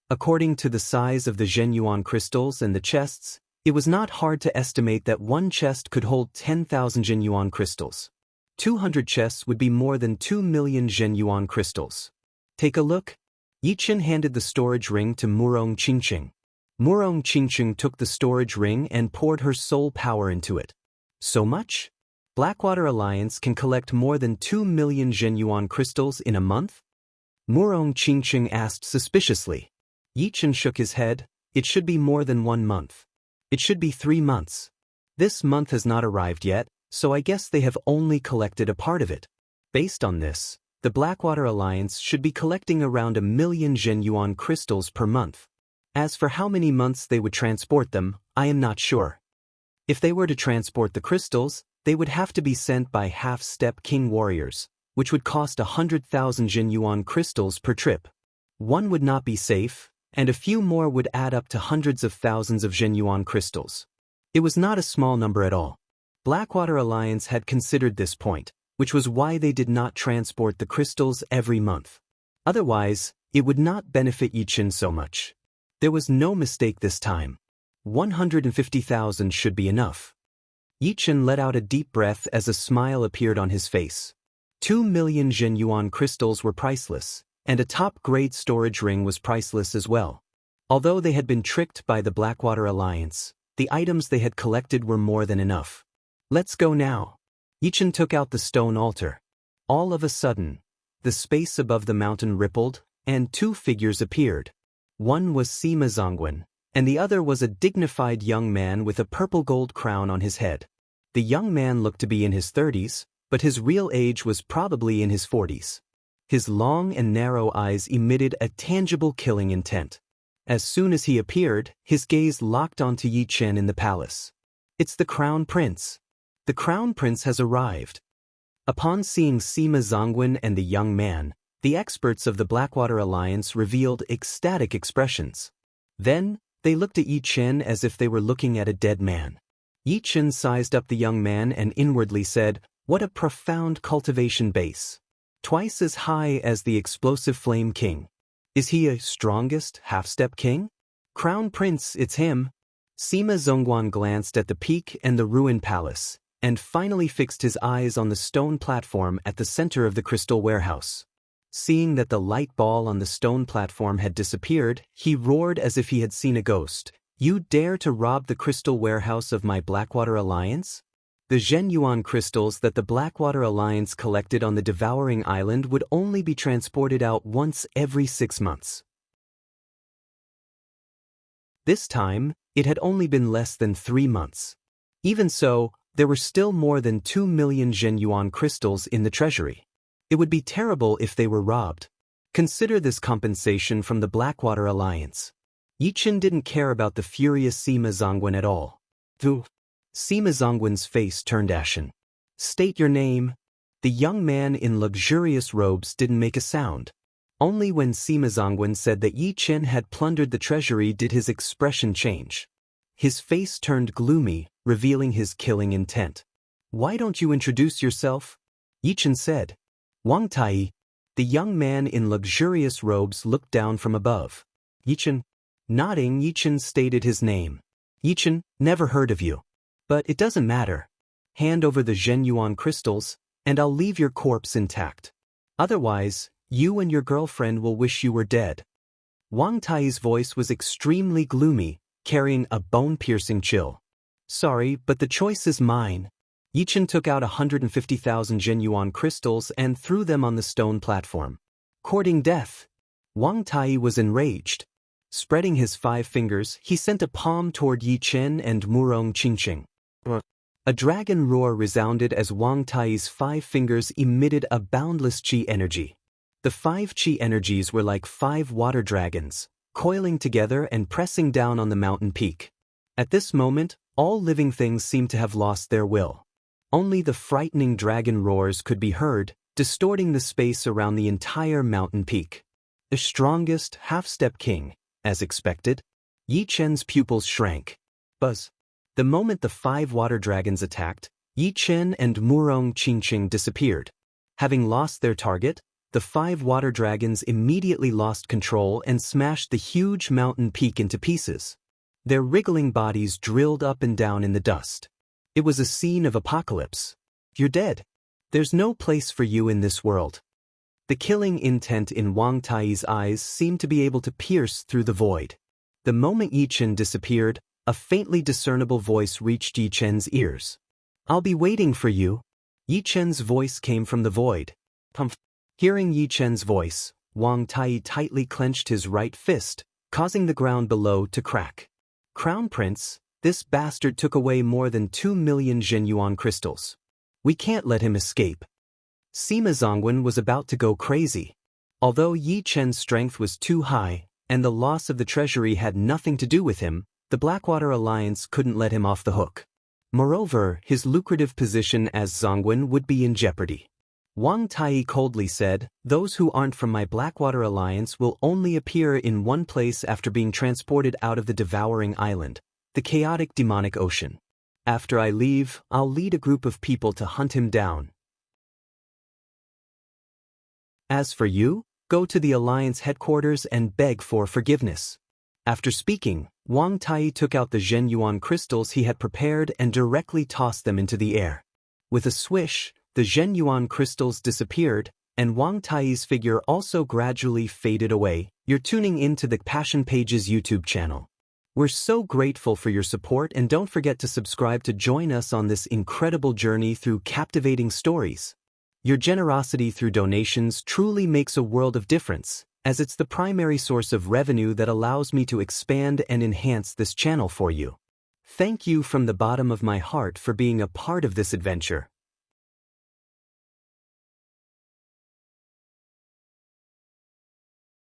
According to the size of the Zhenyuan crystals and the chests, it was not hard to estimate that one chest could hold 10,000 Zhenyuan crystals. 200 chests would be more than 2 million Zhenyuan crystals. Take a look. Yi Chen handed the storage ring to Murong Qingqing. Murong Qingqing took the storage ring and poured her soul power into it. So much? Blackwater Alliance can collect more than 2 million Zhenyuan crystals in a month? Murong Qingqing asked suspiciously. Yi Chen shook his head. It should be more than 1 month. It should be 3 months. This month has not arrived yet, so I guess they have only collected a part of it. Based on this, the Blackwater Alliance should be collecting around 1 million Zhenyuan crystals per month. As for how many months they would transport them, I am not sure. If they were to transport the crystals, they would have to be sent by half-step king warriors, which would cost 100,000 Zhenyuan crystals per trip. One would not be safe, and a few more would add up to hundreds of thousands of Zhenyuan crystals. It was not a small number at all. Blackwater Alliance had considered this point, which was why they did not transport the crystals every month. Otherwise, it would not benefit Yi Chen so much. There was no mistake this time. 150,000 should be enough. Yi Chen let out a deep breath as a smile appeared on his face. 2 million Zhenyuan crystals were priceless, and a top-grade storage ring was priceless as well. Although they had been tricked by the Blackwater Alliance, the items they had collected were more than enough. Let's go now. Yi Chen took out the stone altar. All of a sudden, the space above the mountain rippled, and 2 figures appeared. One was Sima Zongwen, and the other was a dignified young man with a purple-gold crown on his head. The young man looked to be in his 30s, but his real age was probably in his 40s. His long and narrow eyes emitted a tangible killing intent. As soon as he appeared, his gaze locked onto Yi Chen in the palace. It's the Crown Prince. The Crown Prince has arrived. Upon seeing Sima Zongwen and the young man, the experts of the Blackwater Alliance revealed ecstatic expressions. Then, they looked at Yi Chen as if they were looking at a dead man. Yi Chen sized up the young man and inwardly said, "What a profound cultivation base. Twice as high as the explosive Flame King. Is he a strongest half-step king? Crown Prince, it's him." Sima Zongguan glanced at the peak and the ruined palace, and finally fixed his eyes on the stone platform at the center of the crystal warehouse. Seeing that the light ball on the stone platform had disappeared, he roared as if he had seen a ghost. "You dare to rob the crystal warehouse of my Blackwater Alliance?" The Zhenyuan crystals that the Blackwater Alliance collected on the Devouring Island would only be transported out once every 6 months. This time, it had only been less than 3 months. Even so, there were still more than 2 million Zhenyuan crystals in the treasury. It would be terrible if they were robbed. Consider this compensation from the Blackwater Alliance. Yichen didn't care about the furious Sima Zongwen at all. Sima Zongwen's face turned ashen. State your name. The young man in luxurious robes didn't make a sound. Only when Sima Zongwen said that Yichen had plundered the treasury did his expression change. His face turned gloomy, revealing his killing intent. Why don't you introduce yourself? Yichen said. Wang Tai. The young man in luxurious robes looked down from above. Yichen. Nodding, Yichen stated his name. Yichen, never heard of you. But it doesn't matter. Hand over the Zhenyuan crystals, and I'll leave your corpse intact. Otherwise, you and your girlfriend will wish you were dead. Wang Tai's voice was extremely gloomy, carrying a bone-piercing chill. Sorry, but the choice is mine. Yichen took out 150,000 Zhenyuan crystals and threw them on the stone platform. Courting death. Wang Tai was enraged. Spreading his 5 fingers, he sent a palm toward Yichen and Murong Qingqing. A dragon roar resounded as Wang Tai's 5 fingers emitted a boundless qi energy. The 5 qi energies were like 5 water dragons, coiling together and pressing down on the mountain peak. At this moment, all living things seemed to have lost their will. Only the frightening dragon roars could be heard, distorting the space around the entire mountain peak. The strongest half-step king, as expected. Yichen's pupils shrank. Buzz. The moment the 5 water dragons attacked, Yichen and Murong Qingqing disappeared. Having lost their target, the 5 water dragons immediately lost control and smashed the huge mountain peak into pieces. Their wriggling bodies drilled up and down in the dust. It was a scene of apocalypse. You're dead. There's no place for you in this world. The killing intent in Wang Tai's eyes seemed to be able to pierce through the void. The moment Yichen disappeared, a faintly discernible voice reached Yichen's ears. I'll be waiting for you. Yichen's voice came from the void. Hearing Yichen's voice, Wang Tai tightly clenched his right fist, causing the ground below to crack. Crown Prince, this bastard took away more than 2 million Zhenyuan crystals. We can't let him escape. Sima Zongwen was about to go crazy. Although Yichen's strength was too high, and the loss of the treasury had nothing to do with him, the Blackwater Alliance couldn't let him off the hook. Moreover, his lucrative position as Zongwen would be in jeopardy. Wang Tai coldly said, those who aren't from my Blackwater Alliance will only appear in one place after being transported out of the Devouring Island, the chaotic demonic ocean. After I leave, I'll lead a group of people to hunt him down. As for you, go to the Alliance headquarters and beg for forgiveness. After speaking, Wang Tai took out the Zhenyuan crystals he had prepared and directly tossed them into the air. With a swish, the Zhenyuan crystals disappeared, and Wang Tai's figure also gradually faded away. You're tuning into the Passion Pages YouTube channel. We're so grateful for your support, and don't forget to subscribe to join us on this incredible journey through captivating stories. Your generosity through donations truly makes a world of difference, as it's the primary source of revenue that allows me to expand and enhance this channel for you. Thank you from the bottom of my heart for being a part of this adventure.